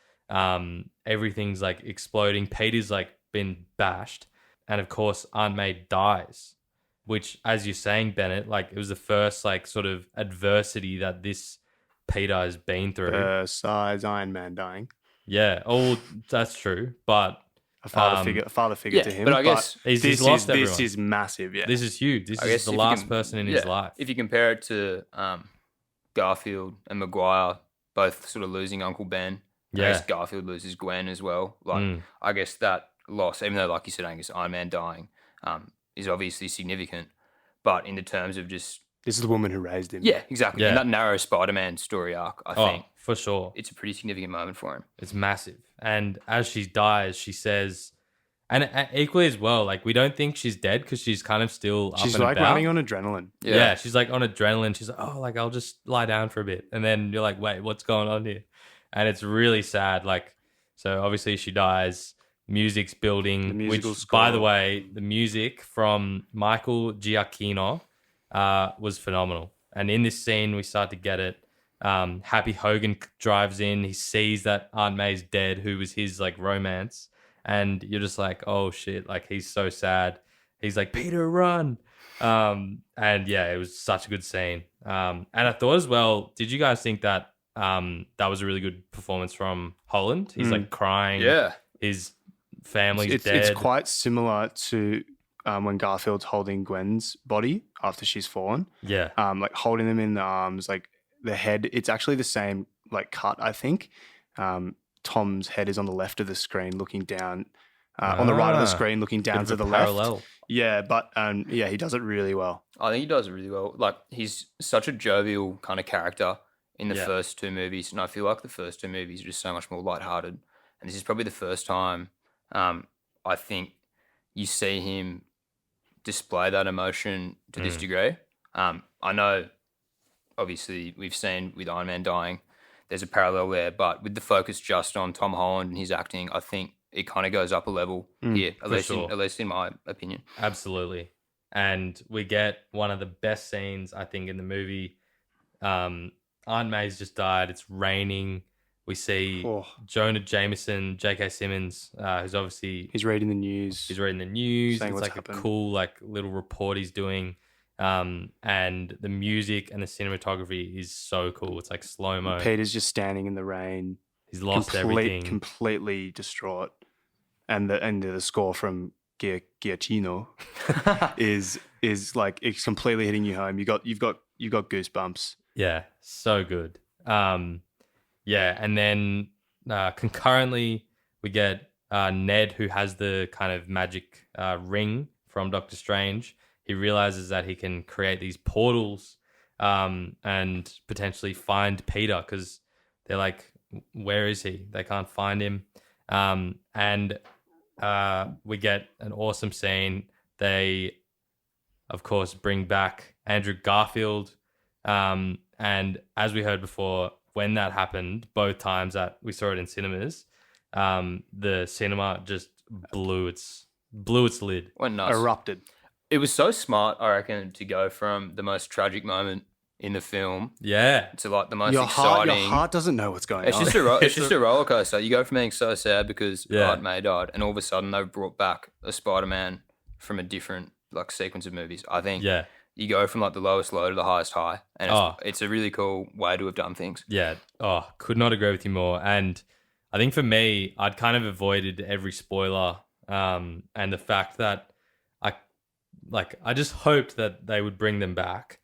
Everything's like exploding. Peter's like been bashed. And of course, Aunt May dies, which, as you're saying, Bennett, like it was the first like sort of adversity that this Peter has been through. Besides Iron Man dying. Yeah. Oh, that's true. But a father figure to him. But I guess he's lost everyone. This is massive. Yeah. This is huge. This is the last person in his life. If you compare it to Garfield and Maguire, both sort of losing Uncle Ben. I guess Garfield loses Gwen as well. Like I guess that loss, even though, like you said, Angus, Iron Man dying, is obviously significant. But in the terms of just this is the woman who raised him. Yeah, exactly. Yeah. And that narrow Spider-Man story arc, I think, for sure, it's a pretty significant moment for him. It's massive. And as she dies, she says, and equally as well, like we don't think she's dead because she's kind of still up and about. She's like running on adrenaline. Yeah, she's like on adrenaline. She's like, oh, like I'll just lie down for a bit, and then you're like, wait, what's going on here? And it's really sad. Like, so obviously she dies. Music's building, which, by the way, the music from Michael Giacchino was phenomenal. And in this scene, we start to get it. Happy Hogan drives in. He sees that Aunt May's dead, who was his like romance. And you're just like, oh shit, like he's so sad. He's like, Peter, run. And yeah, it was such a good scene. And I thought as well, did you guys think that that was a really good performance from Holland. He's like crying. Yeah. His family's It's dead. quite similar to when Garfield's holding Gwen's body after she's fallen. Yeah. Like holding them in the arms, like the head. It's actually the same like cut, I think. Tom's head is on the left of the screen, looking down. On the right of the screen, looking down to the parallel. left. Yeah, but he does it really well. I think he does it really well. Like, he's such a jovial kind of character in the Yeah. first two movies, and I feel like the first two movies are just so much more lighthearted. And this is probably the first time I think you see him display that emotion to this degree. I know, obviously, we've seen with Iron Man dying, there's a parallel there, but with the focus just on Tom Holland and his acting, I think it kind of goes up a level here, at least in my opinion. Absolutely. And we get one of the best scenes, I think, in the movie. Aunt May's just died. It's raining. We see Jonah Jameson, J.K. Simmons, who's obviously... He's reading the news. It's saying like what's happened. a cool like little report he's doing. And the music and the cinematography is so cool. It's like slow-mo. Peter's just standing in the rain. He's lost everything. Completely distraught. And the score from Giacchino is like it's completely hitting you home. You've got goosebumps. Yeah, so good. And then concurrently we get Ned, who has the kind of magic ring from Doctor Strange. He realizes that he can create these portals and potentially find Peter, because they're like, where is he? They can't find him. And we get an awesome scene. They, of course, bring back Andrew Garfield. And as we heard before, when that happened, both times that we saw it in cinemas, the cinema just blew its lid. Went nuts. Erupted. It was so smart, I reckon, to go from the most tragic moment in the film Yeah. to like the most Your exciting. heart doesn't know what's going It's on. just a roller coaster. You go from being so sad because Yeah. Aunt May died, and all of a sudden they've brought back a Spider-Man from a different like sequence of movies. I think Yeah. you go from like the lowest low to the highest high, and it's a really cool way to have done things. Yeah. Oh, could not agree with you more. And I think for me, I'd kind of avoided every spoiler. And the fact that I just hoped that they would bring them back.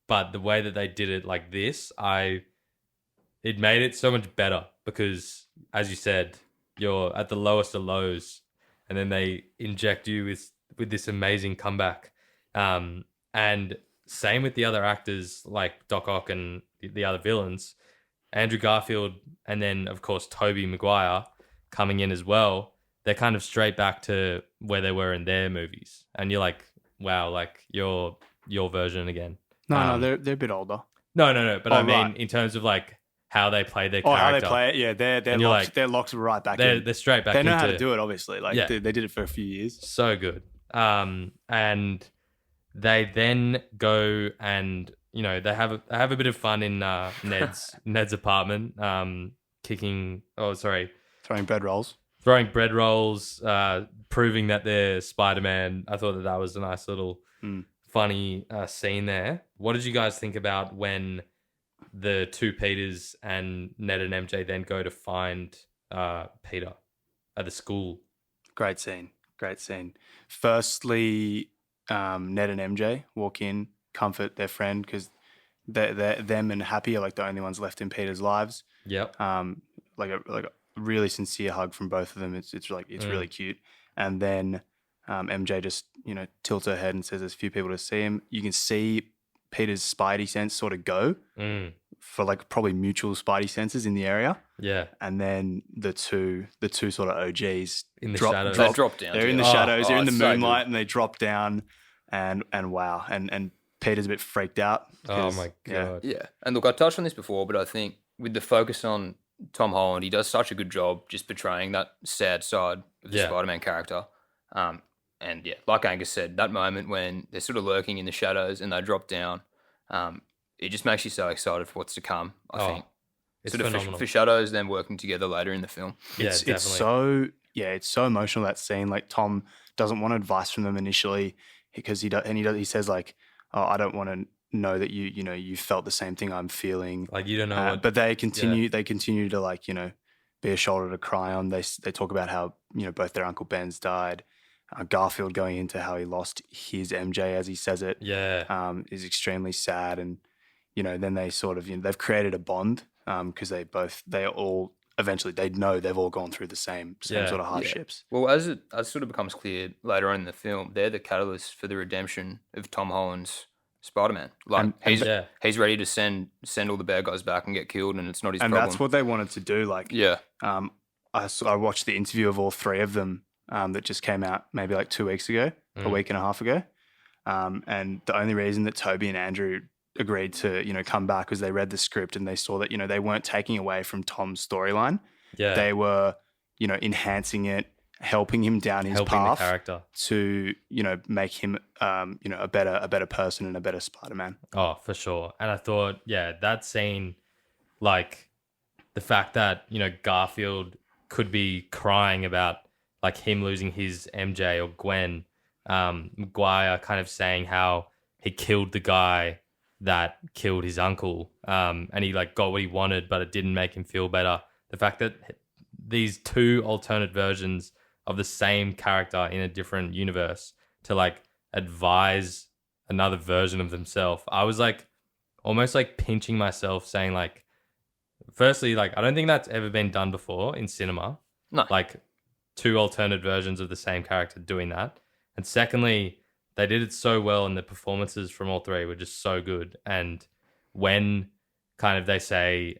But the way that they did it like this, it made it so much better because, as you said, you're at the lowest of lows, and then they inject you with this amazing comeback. And same with the other actors like Doc Ock and the other villains, Andrew Garfield, and then of course Tobey Maguire coming in as well. They're kind of straight back to where they were in their movies, and you're like, wow, like your version again. No, they're a bit older. No. But I mean, right. in terms of like how they play their Oh, character, how they play it? Yeah, they're locked right back in. they're straight back. They know how into- to do it, obviously. Like Yeah. they did it for a few years. So good. And they then go and they have a bit of fun in Ned's apartment, Throwing bread rolls. throwing bread rolls, proving that they're Spider-Man. I thought that was a nice little funny scene there. What did you guys think about when the two Peters and Ned and MJ then go to find Peter at the school? Great scene. Firstly, Ned and MJ walk in, comfort their friend because them and Happy are like the only ones left in Peter's lives. Yep. Like a really sincere hug from both of them. It's really cute. And then MJ just tilts her head and says there's few people to see him. You can see Peter's spidey sense sort of go for like probably mutual spidey senses in the area. Yeah. And then the two sort of OGs In the shadows. They drop down. They're in the together. shadows. They're in the it's so moonlight, good. and they drop down, and wow, and Peter's a bit freaked out. Oh 'cause, my yeah. god. Yeah, and look, I touched on this before, but I think with the focus on Tom Holland, he does such a good job just portraying that sad side of the Yeah. Spider-Man character. And yeah, like Angus said, that moment when they're sort of lurking in the shadows and they drop down, it just makes you so excited for what's to come. I think It's sort of phenomenal. for shadows then working together later in the film. Yeah, It's definitely. it's so emotional, that scene. Like Tom doesn't want advice from them initially because he says like, oh, I don't want to know that you felt the same thing I'm feeling. Like you don't know what. But they continue to like, be a shoulder to cry on. They talk about how, both their Uncle Bens died. Garfield going into how he lost his MJ, as he says it, is extremely sad. And, then they sort of, they've created a bond because they all eventually they know they've all gone through the same sort of hardships. Well, as it sort of becomes clear later on in the film, they're the catalyst for the redemption of Tom Holland's Spider-Man. Like he's ready to send all the bad guys back and get killed, and it's not his problem. And that's what they wanted to do. Like, I watched the interview of all three of them that just came out maybe like 2 weeks ago, a week and a half ago. And the only reason that Toby and Andrew agreed to, come back was they read the script and they saw that, they weren't taking away from Tom's storyline. Yeah. They were, enhancing it, helping him down his path, the character to, make him, a better person and a better Spider-Man. Oh, for sure. And I thought, that scene, like the fact that, Garfield could be crying about like him losing his MJ or Gwen, Maguire kind of saying how he killed the guy that killed his uncle, and he like got what he wanted, but it didn't make him feel better. The fact that these two alternate versions of the same character in a different universe to like advise another version of themselves, I was like almost like pinching myself, saying like, firstly, like I don't think that's ever been done before in cinema. No, like two alternate versions of the same character doing that, and secondly, they did it so well, and the performances from all three were just so good. And when kind of they say,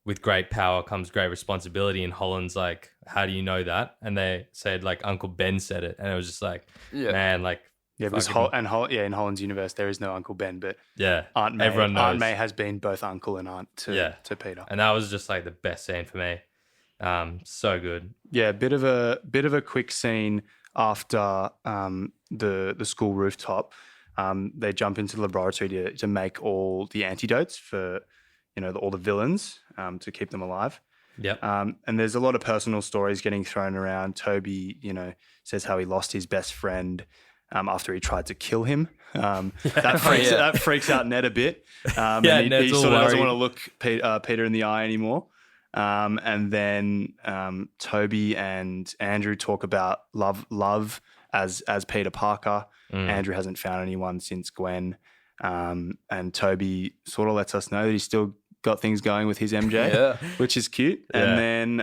with great power comes great responsibility, and Holland's like, how do you know that? And they said like Uncle Ben said it, and it was just like, man, like because in Holland's universe there is no Uncle Ben, but Aunt May, everyone knows. Aunt May has been both uncle and aunt to Peter, and that was just like the best scene for me. So good. Yeah, bit of a quick scene. After the school rooftop, they jump into the laboratory to make all the antidotes for, all the villains to keep them alive. Yep. And there's a lot of personal stories getting thrown around. Toby, says how he lost his best friend after he tried to kill him. That freaks out Ned a bit. And he sort of doesn't want to look Peter in the eye anymore. And then Toby and Andrew talk about love as Peter Parker. Andrew hasn't found anyone since Gwen. And Toby sort of lets us know that he's still got things going with his MJ, which is cute. Yeah. And then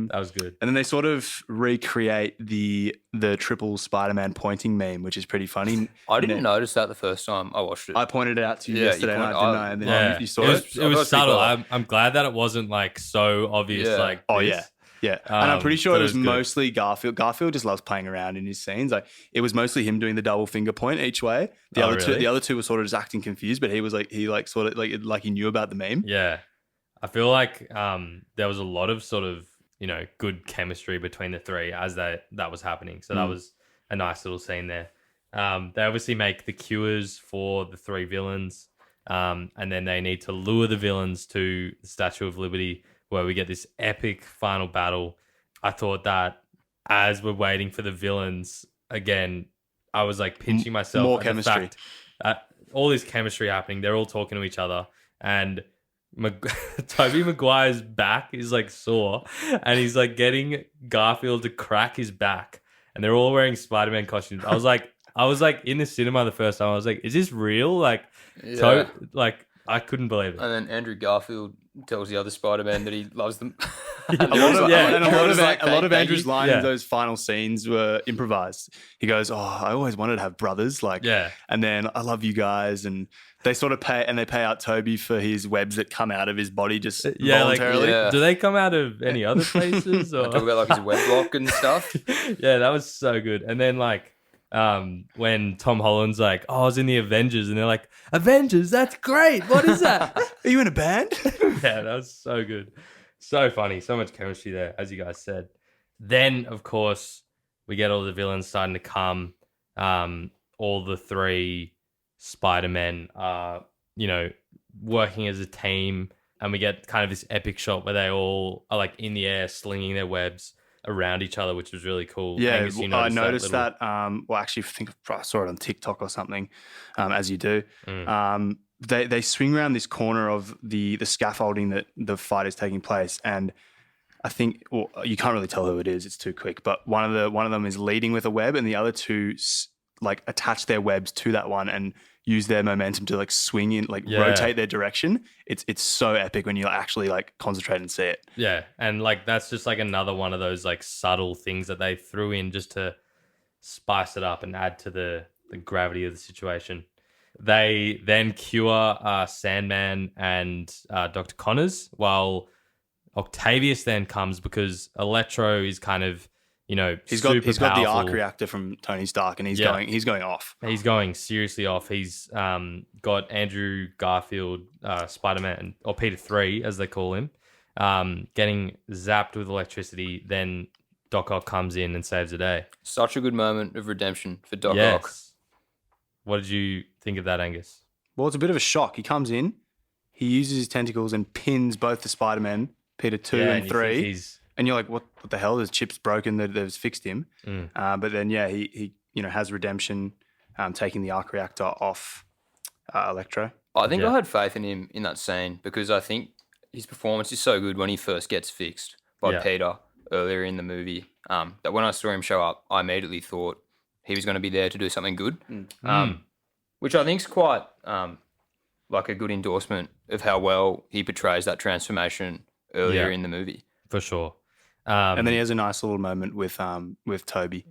that was good. And then they sort of recreate the triple Spider-Man pointing meme, which is pretty funny. I didn't notice that the first time I watched it. I pointed it out to you yesterday, and I didn't know. And then you saw it. It was subtle. I'm glad that it wasn't like so obvious. Yeah. Like this. Yeah, and I'm pretty sure it was mostly Garfield. Garfield just loves playing around in his scenes. Like it was mostly him doing the double finger point each way. The other two were sort of just acting confused, but he knew about the meme. Yeah, I feel like there was a lot of sort of good chemistry between the three as that was happening. So that was a nice little scene there. They obviously make the cures for the three villains, and then they need to lure the villains to the Statue of Liberty, where we get this epic final battle. I thought that as we're waiting for the villains, again, I was like pinching myself. More chemistry. All this chemistry happening. They're all talking to each other. And Tobey Maguire's back is like sore. And he's like getting Garfield to crack his back. And they're all wearing Spider-Man costumes. I was like in the cinema the first time. I was like, is this real? Like, I couldn't believe it. And then Andrew Garfield tells the other Spider-Man that he loves them. A lot of Andrew's lines in those final scenes were improvised. He goes, "Oh, I always wanted to have brothers." And then I love you guys, and they sort of pay out Toby for his webs that come out of his body just voluntarily. Do they come out of any other places? Or? Talk about like his web block and stuff. Yeah, that was so good. And then when Tom Holland's like, I was in the Avengers, and they're like, Avengers, that's great. What is that? Are you in a band? Yeah, that was so good. So funny. So much chemistry there, as you guys said. Then, of course, we get all the villains starting to come. All the three Spider-Men are, working as a team. And we get kind of this epic shot where they all are like in the air slinging their webs. around each other, which was really cool. Yeah, Angus, you I noticed noticed little- that. Well, actually, I think I saw it on TikTok or something, as you do. Mm. They swing around this corner of the scaffolding that the fight is taking place, and I think you can't really tell who it is; it's too quick. But one of them is leading with a web, and the other two like attach their webs to that one and use their momentum to like swing in, like rotate their direction. It's so epic when you actually like concentrate and see it. Yeah, and like that's just like another one of those like subtle things that they threw in just to spice it up and add to the gravity of the situation. They then cure Sandman and Dr. Connors, while Octavius then comes because Electro is kind of, He's super got the powerful. arc reactor from Tony Stark, and he's going off. He's going seriously off. He's got Andrew Garfield, Spider-Man, or Peter 3, as they call him, getting zapped with electricity. Then Doc Ock comes in and saves the day. Such a good moment of redemption for Doc Ock. What did you think of that, Angus? Well, it's a bit of a shock. He comes in, he uses his tentacles and pins both the Spider-Men, Peter 2 and you 3. think he's... And you're like, what the hell? His chip's broken. They've fixed him. But then, he has redemption, taking the arc reactor off Electro. I think I had faith in him in that scene because I think his performance is so good when he first gets fixed by Peter earlier in the movie. That when I saw him show up, I immediately thought he was going to be there to do something good, which I think is quite like a good endorsement of how well he portrays that transformation earlier in the movie. For sure. And then he has a nice little moment with Toby.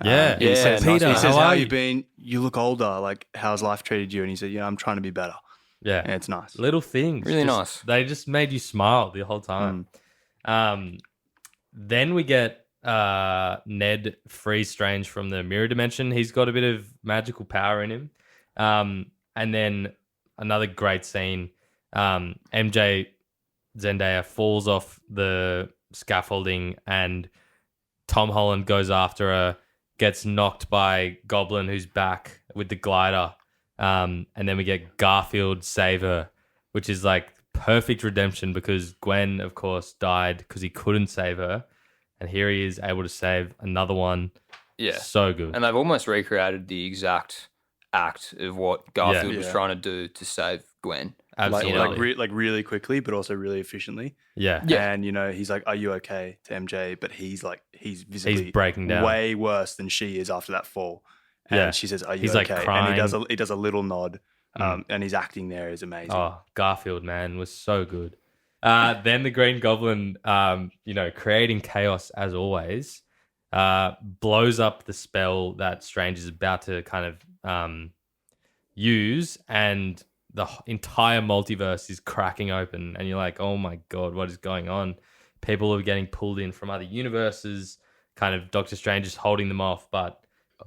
He says, Peter, he says, how how are you you? been? You look older. Like, how's life treated you? And he said, I'm trying to be better. Yeah. And it's nice. Little things. Really nice. They just made you smile the whole time. Then we get Ned frees Strange from the mirror dimension. He's got a bit of magical power in him. And then another great scene. MJ Zendaya falls off the scaffolding and Tom Holland goes after her, gets knocked by Goblin, who's back with the glider. And then we get Garfield save her, which is like perfect redemption because Gwen, of course, died because he couldn't save her. And here he is able to save another one. Yeah. So good. And they've almost recreated the exact act of what Garfield was trying to do to save Gwen. Absolutely. Like really quickly, but also really efficiently. Yeah. And, he's like, are you okay to MJ? But he's visibly breaking down. way worse than she is after that fall. And she says, are you okay? Like crying. And he does a little nod. And his acting there is amazing. Oh, Garfield, man, was so good. Then the Green Goblin, creating chaos as always, blows up the spell that Strange is about to kind of use, and the entire multiverse is cracking open, and you're like, oh my God, what is going on? People are getting pulled in from other universes, kind of Doctor Strange is holding them off, but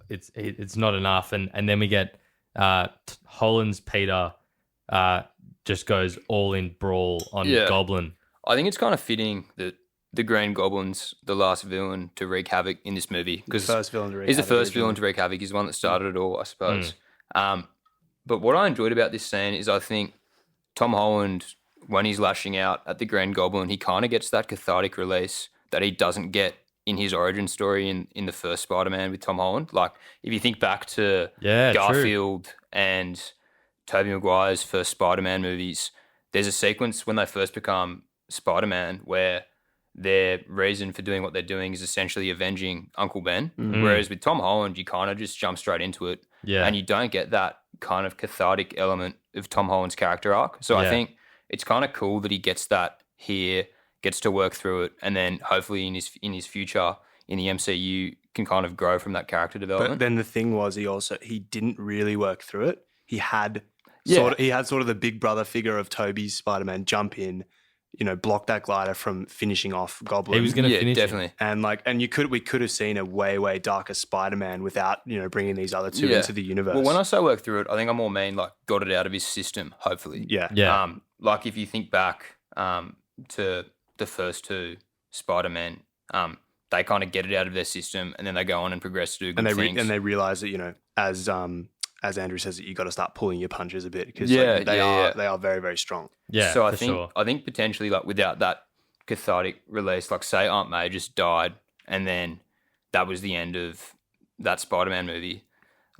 it's not enough. And then we get Holland's Peter just goes all in brawl on Goblin. I think it's kind of fitting that the Green Goblin's the last villain to wreak havoc in this movie. Because he's the first villain to wreak havoc. He's the one that started it all, I suppose. But what I enjoyed about this scene is I think Tom Holland, when he's lashing out at the Green Goblin, he kind of gets that cathartic release that he doesn't get in his origin story in the first Spider-Man with Tom Holland. Like, if you think back to Garfield and Tobey Maguire's first Spider-Man movies, there's a sequence when they first become Spider-Man where their reason for doing what they're doing is essentially avenging Uncle Ben. Whereas with Tom Holland, you kind of just jump straight into it. Yeah. And you don't get that kind of cathartic element of Tom Holland's character arc. So I think it's kind of cool that he gets that here, gets to work through it, and then hopefully in his future in the MCU can kind of grow from that character development. But then the thing was he didn't really work through it. He had sort of the big brother figure of Tobey's Spider-Man jump in, block that glider from finishing off Goblin. He was going to finish definitely. It. And we could have seen a way darker Spider-Man without bringing these other two into the universe. Well, when I say work through it, I think I more mean like got it out of his system. Hopefully, yeah. Like if you think back to the first two Spider-Man, they kind of get it out of their system and then they go on and progress to do good things. And they realize that as Andrew says, that you got to start pulling your punches a bit because they are very, very strong. Yeah, so I think potentially like without that cathartic release, like say Aunt May just died and then that was the end of that Spider-Man movie.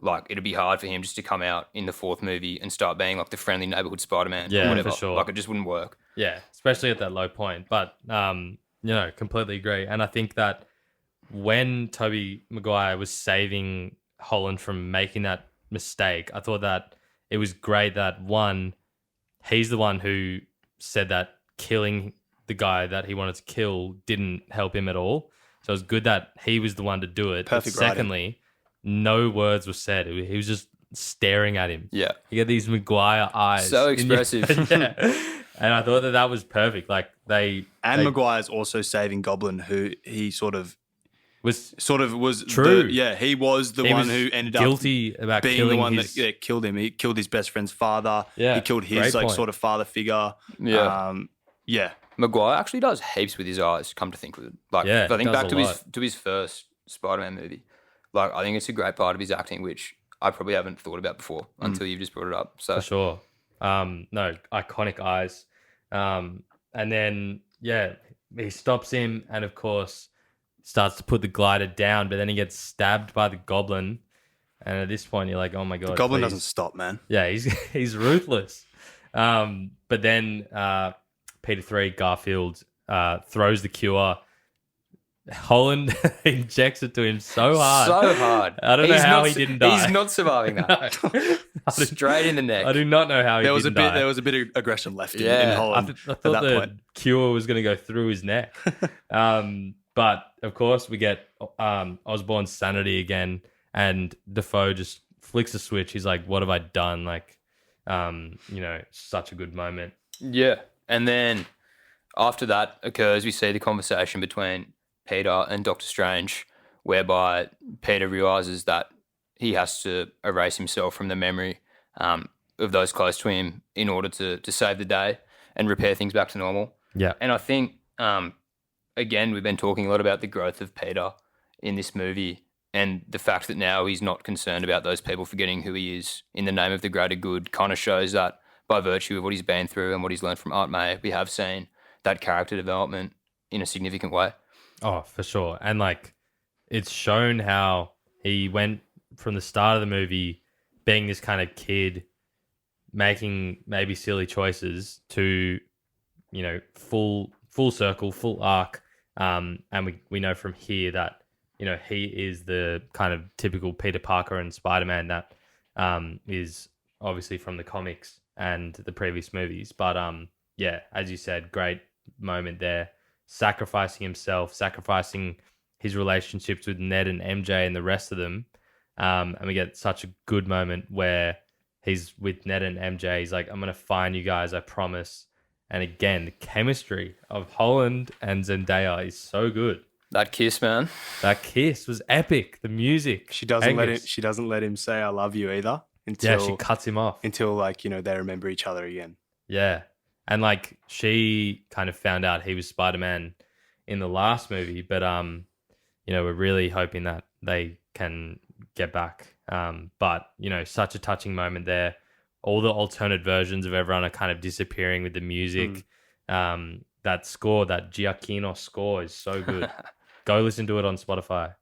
Like, it'd be hard for him just to come out in the fourth movie and start being like the friendly neighborhood Spider-Man. Yeah, or whatever. for sure. Like, it just wouldn't work. Yeah, especially at that low point. But, completely agree. And I think that when Tobey Maguire was saving Holland from making that mistake, I thought that it was great that, one, he's the one who said that killing the guy that he wanted to kill didn't help him at all. So it was good that he was the one to do it. Perfect But secondly, no words were said. He was just staring at him. Yeah. You get these Maguire eyes. So expressive. Yeah. And I thought that was perfect. Like, Maguire's also saving Goblin, who he sort of was true. He was the one who ended up guilty about being killing the one his... that killed him. He killed his best friend's father. Yeah, he killed his great point. sort of father figure. Yeah. Maguire actually does heaps with his eyes, come to think of it. Like, Yeah, if I think does back a lot. to his first Spider-Man movie, like, I think it's a great part of his acting, which I probably haven't thought about before until you've just brought it up. So For sure. No, iconic eyes. And then, he stops him and, of course, starts to put the glider down, but then he gets stabbed by the Goblin. And at this point, you're like, oh, my God. The Goblin please. doesn't stop, man. Yeah, he's ruthless. But then Peter 3, Garfield, throws the cure. Holland injects it to him so hard. So hard. I don't know how he didn't die. He's not surviving that. Straight in the neck. I do not know how he There was didn't die. there was a bit of aggression left in Yeah. Holland I at thought that the point. cure was going to go through his neck. But, of course, we get Osborn's sanity again, and Defoe just flicks a switch. He's like, what have I done? Like, such a good moment. Yeah. And then after that occurs, we see the conversation between Peter and Doctor Strange, whereby Peter realizes that he has to erase himself from the memory of those close to him in order to save the day and repair things back to normal. Yeah. And I think, again, we've been talking a lot about the growth of Peter in this movie and the fact that now he's not concerned about those people forgetting who he is in the name of the greater good kind of shows that by virtue of what he's been through and what he's learned from Aunt May, we have seen that character development in a significant way. Oh, for sure. And, like, it's shown how he went from the start of the movie being this kind of kid making maybe silly choices to, full circle, full arc. And we know from here that, he is the kind of typical Peter Parker and Spider-Man that is obviously from the comics and the previous movies. But, as you said, great moment there. Sacrificing himself, sacrificing his relationships with Ned and MJ and the rest of them. And we get such a good moment where he's with Ned and MJ. He's like, I'm going to find you guys, I promise. And again, the chemistry of Holland and Zendaya is so good. That kiss, man. That kiss was epic. The music. She doesn't let him say I love you either until she cuts him off. until they remember each other again. Yeah. And, like, she kind of found out he was Spider-Man in the last movie, but, we're really hoping that they can get back. But, such a touching moment there. All the alternate versions of everyone are kind of disappearing with the music. That score, that Giacchino score is so good. Go listen to it on Spotify.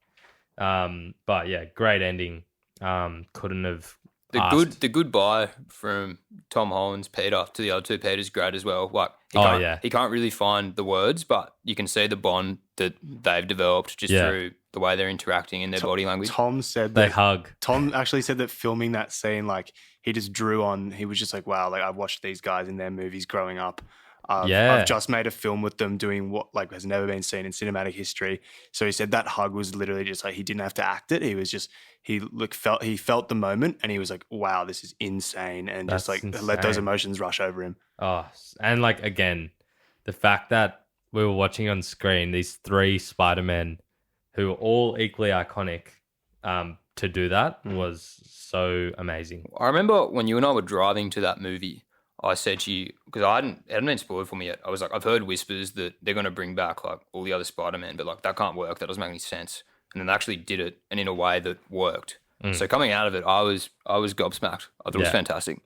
But, yeah, great ending. Couldn't have The goodbye from Tom Holland's Peter to the other two Peters great as well. Like he can't really find the words, but you can see the bond that they've developed just through the way they're interacting in their body language. Tom said they that hug. Tom actually said that filming that scene, like he just drew on. He was just like, wow, like I've watched these guys in their movies growing up. I've just made a film with them doing what like has never been seen in cinematic history. So he said that hug was literally just like he didn't have to act it. He was just he felt the moment and he was like, wow, this is insane, and That's just like insane. let those emotions rush over him. Oh, and like again, the fact that we were watching on screen these three Spider-Men who are all equally iconic, to do that was so amazing. I remember when you and I were driving to that movie, I said to you, because it hadn't been spoiled for me yet. I was like, I've heard whispers that they're going to bring back like all the other Spider-Men, but like that can't work. That doesn't make any sense. And then they actually did it, and in a way that worked. So coming out of it, I was gobsmacked. I thought it was fantastic.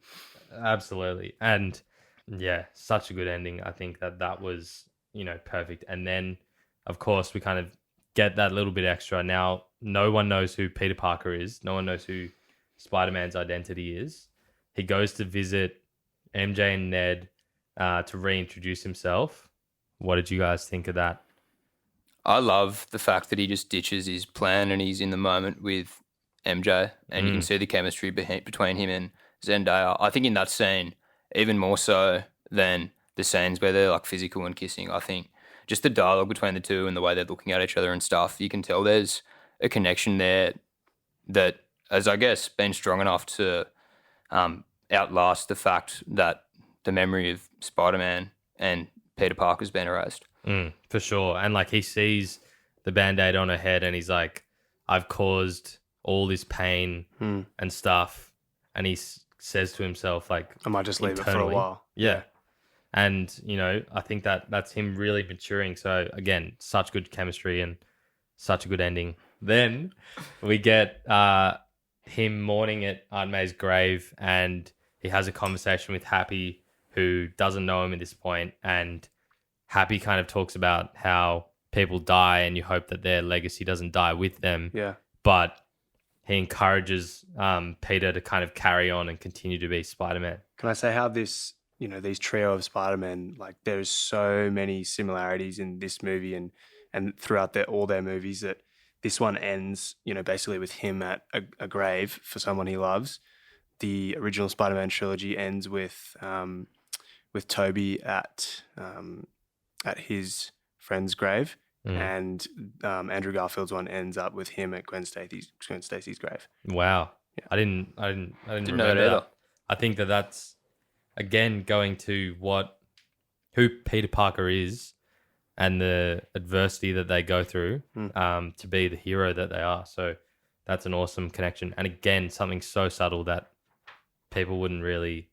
Absolutely. And yeah, such a good ending. I think that was, perfect. And then, of course, we kind of get that little bit extra. Now, no one knows who Peter Parker is. No one knows who Spider-Man's identity is. He goes to visit MJ and Ned to reintroduce himself. What did you guys think of that? I love the fact that he just ditches his plan and he's in the moment with MJ, and you can see the chemistry between him and Zendaya. I think in that scene, even more so than the scenes where they're like physical and kissing, I think just the dialogue between the two and the way they're looking at each other and stuff, you can tell there's a connection there that has, I guess, been strong enough to outlast the fact that the memory of Spider-Man and Peter Parker's been erased. For sure. And like he sees the Band-Aid on her head and he's like, I've caused all this pain and stuff. And he says to himself, like, I might just leave it for a internally, while. Yeah. And, you know, I think that's him really maturing. So again, such good chemistry and such a good ending. Then we get him mourning at Aunt May's grave, and he has a conversation with Happy, who doesn't know him at this point, and Happy kind of talks about how people die and you hope that their legacy doesn't die with them. Yeah. But he encourages Peter to kind of carry on and continue to be Spider-Man. Can I say how this, you know, these trio of Spider-Men, like there's so many similarities in this movie and throughout all their movies, that this one ends, you know, basically with him at a grave for someone he loves. The original Spider-Man trilogy ends with Toby at his friend's grave, and Andrew Garfield's one ends up with him at Gwen Stacy's grave. Wow. Yeah. I didn't remember that. I think that's again going to who Peter Parker is and the adversity that they go through to be the hero that they are. So that's an awesome connection. And again, something so subtle that people wouldn't really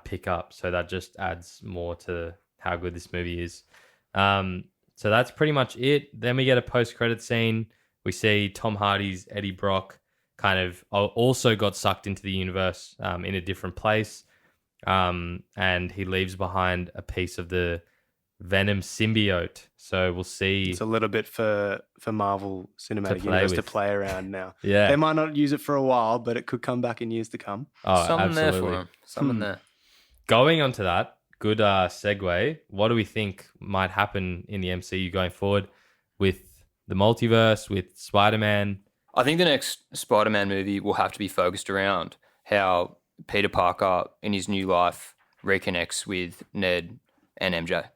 pick up. So that just adds more to how good this movie is. So that's pretty much it. Then we get a post-credit scene. We see Tom Hardy's Eddie Brock kind of also got sucked into the universe in a different place. And he leaves behind a piece of the Venom symbiote. So we'll see. It's a little bit for Marvel Cinematic Universe to play around now. Yeah. They might not use it for a while, but it could come back in years to come. Oh, Something absolutely. there for him. Something there. Going on to that, good segue. What do we think might happen in the MCU going forward with the multiverse, with Spider-Man? I think the next Spider-Man movie will have to be focused around how Peter Parker in his new life reconnects with Ned and MJ.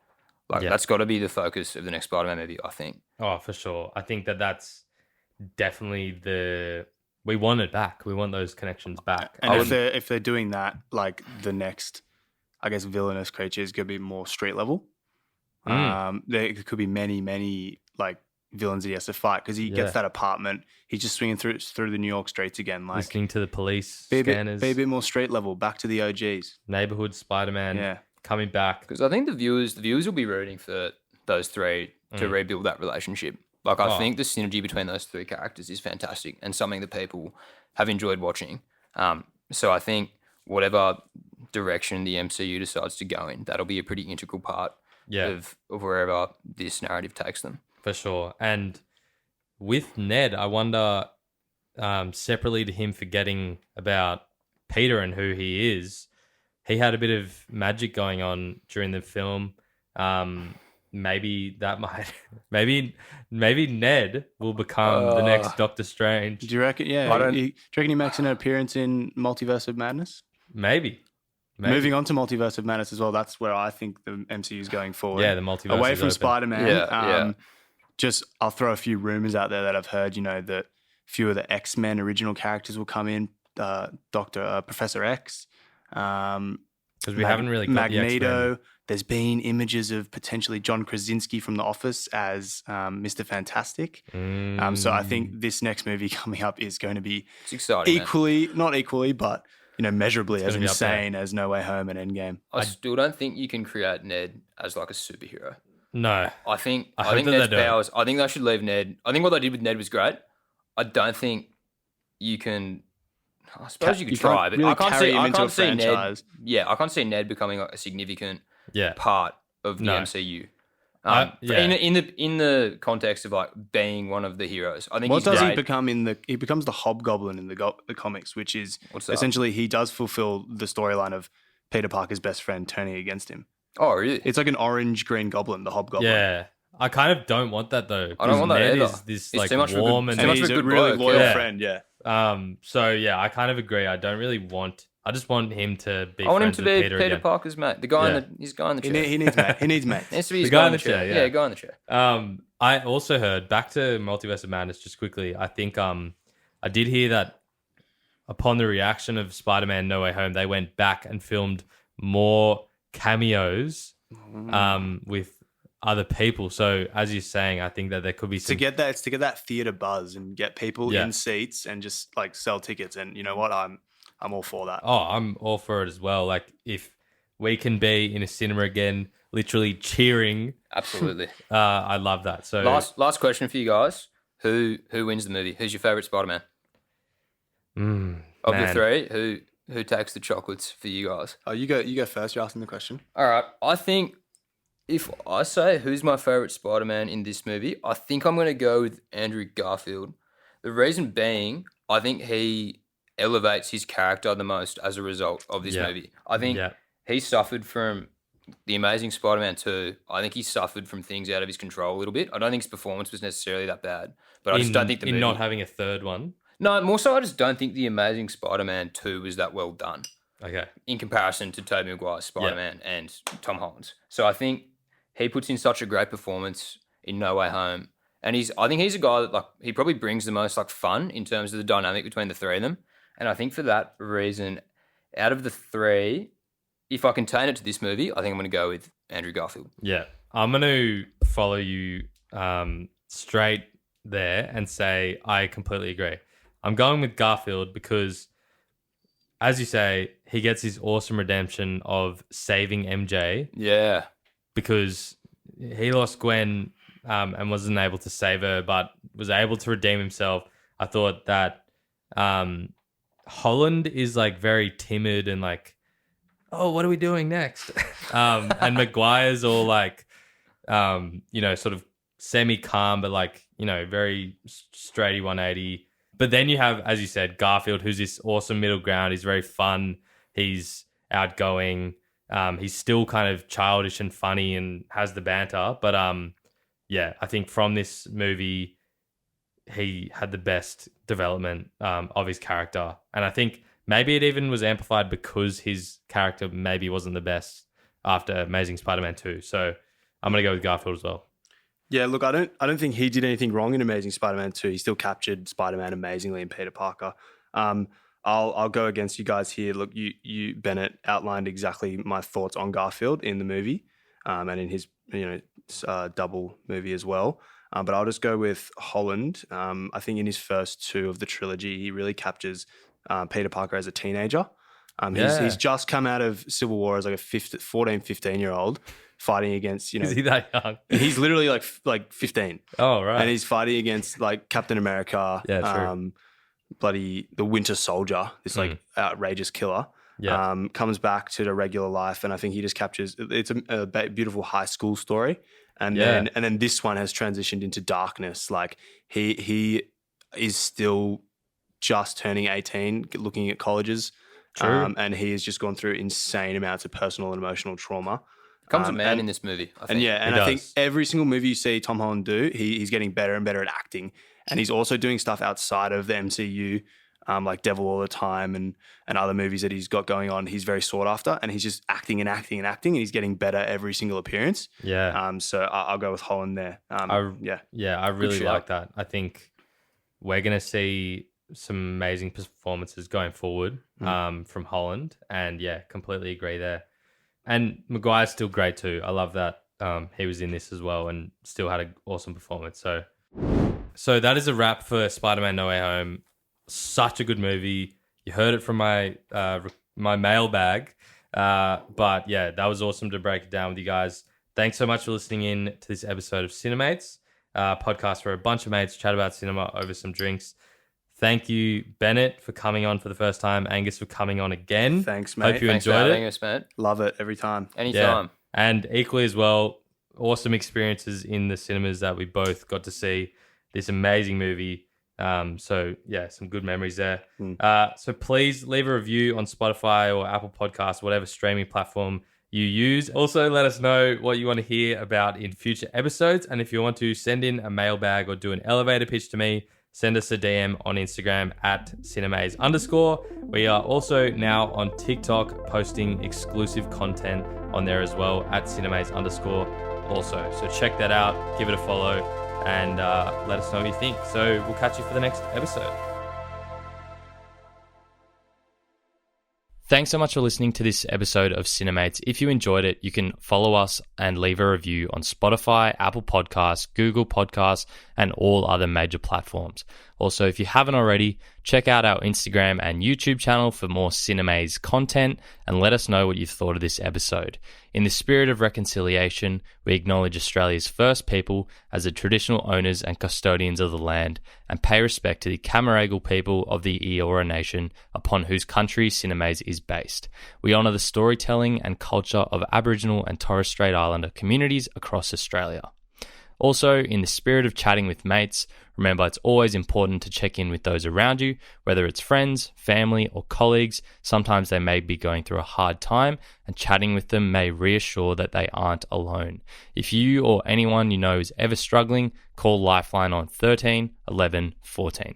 That's got to be the focus of the next Spider-Man movie, I think. Oh, for sure. I think that's definitely we want it back. We want those connections back. And if they're doing that, like the next, I guess, villainous creature is going to be more street level. There could be many like villains that he has to fight because he gets that apartment. He's just swinging through the New York streets again. Like listening to the police scanners. Be a bit more street level, back to the OGs. Neighborhood Spider-Man coming back. Because I think the viewers will be rooting for those three to rebuild that relationship. Like I think the synergy between those three characters is fantastic and something that people have enjoyed watching. So I think whatever direction the MCU decides to go in, that'll be a pretty integral part of wherever this narrative takes them. For sure. And with Ned, I wonder, separately to him forgetting about Peter and who he is, he had a bit of magic going on during the film. Maybe that might, maybe Ned will become the next Doctor Strange. Do you reckon? Yeah. Do you reckon he makes an appearance in Multiverse of Madness? Maybe. Moving on to Multiverse of Madness as well. That's where I think the MCU is going forward. Yeah, the multiverse away is from open. Spider-Man. Just I'll throw a few rumors out there that I've heard. You know, that few of the X-Men original characters will come in. Professor X. Because we haven't really got Magneto. The There's been images of potentially John Krasinski from The Office as Mr. Fantastic. So I think this next movie coming up is going to be It's exciting, not equally, but measurably as insane as No Way Home and Endgame. I still don't think you can create Ned as like a superhero. No. I think Ned's powers. I think they should leave Ned. I think what they did with Ned was great. I don't think you can. I suppose you could try, but I can't see Ned. Yeah, I can't see Ned becoming like a significant part of the MCU. Yeah. In the context of like being one of the heroes, I think What he's does great. he become he becomes the Hobgoblin in the comics, which is What's that? essentially he does fulfill the storyline of Peter Parker's best friend turning against him. Oh, really? It's like an orange-green goblin, the Hobgoblin. Yeah. I kind of don't want that though. I don't want that Ned either. is this It's like too much of a warm good- and too much he's of a a good really bloke, loyal yeah. friend, yeah. So yeah, I kind of agree. I don't really want. I just want him to be. I want him friends to with be Peter, Peter again. Parker's mate. The guy he's the guy in the chair. He needs mate. He needs mate. Needs to be The his guy guy in in the the chair. chair, Yeah, yeah. guy in the chair. I also heard back to Multiverse of Madness just quickly. I think I did hear that upon the reaction of Spider-Man No Way Home, they went back and filmed more cameos with other people. So as you're saying, I think that there could be some to get that theater buzz and get people in seats and just like sell tickets. And you know what? I'm all for that. Oh, I'm all for it as well. Like if we can be in a cinema again, literally cheering, Absolutely. I love that. So Last question for you guys. Who wins the movie? Who's your favorite Spider-Man? Of the man. three, who takes the chocolates for you guys? Oh, you go first. You're asking the question. All right. I think if I say who's my favorite Spider-Man in this movie, I think I'm going to go with Andrew Garfield. The reason being, I think he elevates his character the most as a result of this movie. I think he suffered from The Amazing Spider-Man 2. I think he suffered from things out of his control a little bit. I don't think his performance was necessarily that bad, but I just don't think the movie... not having a third one. No, more so I just don't think The Amazing Spider-Man 2 was that well done. Okay. In comparison to Tobey Maguire's Spider-Man and Tom Holland's. So I think he puts in such a great performance in No Way Home. And I think he's a guy that he probably brings the most fun in terms of the dynamic between the three of them. And I think for that reason, out of the three, if I contain it to this movie, I think I'm going to go with Andrew Garfield. Yeah. I'm going to follow you straight there and say I completely agree. I'm going with Garfield because, as you say, he gets his awesome redemption of saving MJ. Yeah. Because he lost Gwen and wasn't able to save her, but was able to redeem himself. I thought that Holland is very timid and oh, what are we doing next? And Maguire's all sort of semi-calm, but very straighty 180. But then you have, as you said, Garfield, who's this awesome middle ground. He's very fun. He's outgoing. He's still kind of childish and funny and has the banter. But I think from this movie, he had the best development of his character. And I think maybe it even was amplified because his character maybe wasn't the best after Amazing Spider-Man 2. So I'm going to go with Garfield as well. Yeah, look, I don't think he did anything wrong in Amazing Spider-Man 2. He still captured Spider-Man amazingly in Peter Parker. I'll go against you guys here. Look, you Bennett outlined exactly my thoughts on Garfield in the movie, and in his double movie as well. But I'll just go with Holland. I think in his first two of the trilogy, he really captures Peter Parker as a teenager. He's just come out of Civil War as a 14, 15-year-old fighting against, Is he that young? He's literally like 15. Oh, right. And he's fighting against Captain America, bloody the Winter Soldier, this outrageous killer. Yeah. Comes back to the regular life, and I think he just captures. It's a beautiful high school story, and then this one has transitioned into darkness. He is still just turning 18, looking at colleges. True. And he has just gone through insane amounts of personal and emotional trauma. Becomes a man in this movie, I think. I think every single movie you see Tom Holland do, he's getting better and better at acting. And he's also doing stuff outside of the MCU, like Devil All the Time and other movies that he's got going on. He's very sought after, and he's just acting and acting and acting, and he's getting better every single appearance. Yeah. So I'll go with Holland there. I really like that. I think we're going to see some amazing performances going forward from Holland, and completely agree there. And Maguire's still great too. I love that he was in this as well and still had an awesome performance. So that is a wrap for Spider-Man No Way Home. Such a good movie. You heard it from my mailbag. But that was awesome to break it down with you guys. Thanks so much for listening in to this episode of Cinemates, podcast where a bunch of mates chat about cinema over some drinks. Thank you, Bennett, for coming on for the first time. Angus for coming on again. Thanks, mate. Hope you Thanks enjoyed for it. having us, mate. Love it every time. Anytime. And equally as well, awesome experiences in the cinemas that we both got to see this amazing movie. So yeah, some good memories there. So please leave a review on Spotify or Apple Podcasts, whatever streaming platform you use. Also, let us know what you want to hear about in future episodes. And if you want to send in a mailbag or do an elevator pitch to me, send us a DM on Instagram at cinemaze_. We are also now on TikTok posting exclusive content on there as well at cinemaze_ also. So check that out, give it a follow, and let us know what you think. So we'll catch you for the next episode. Thanks so much for listening to this episode of Cinemates. If you enjoyed it, you can follow us and leave a review on Spotify, Apple Podcasts, Google Podcasts, and all other major platforms. Also, if you haven't already, check out our Instagram and YouTube channel for more Cinemaze content and let us know what you thought of this episode. In the spirit of reconciliation, we acknowledge Australia's first people as the traditional owners and custodians of the land and pay respect to the Cammeraygal people of the Eora Nation upon whose country Cinemaze is based. We honour the storytelling and culture of Aboriginal and Torres Strait Islander communities across Australia. Also, in the spirit of chatting with mates, remember it's always important to check in with those around you, whether it's friends, family, or colleagues. Sometimes they may be going through a hard time, and chatting with them may reassure that they aren't alone. If you or anyone you know is ever struggling, call Lifeline on 13 11 14.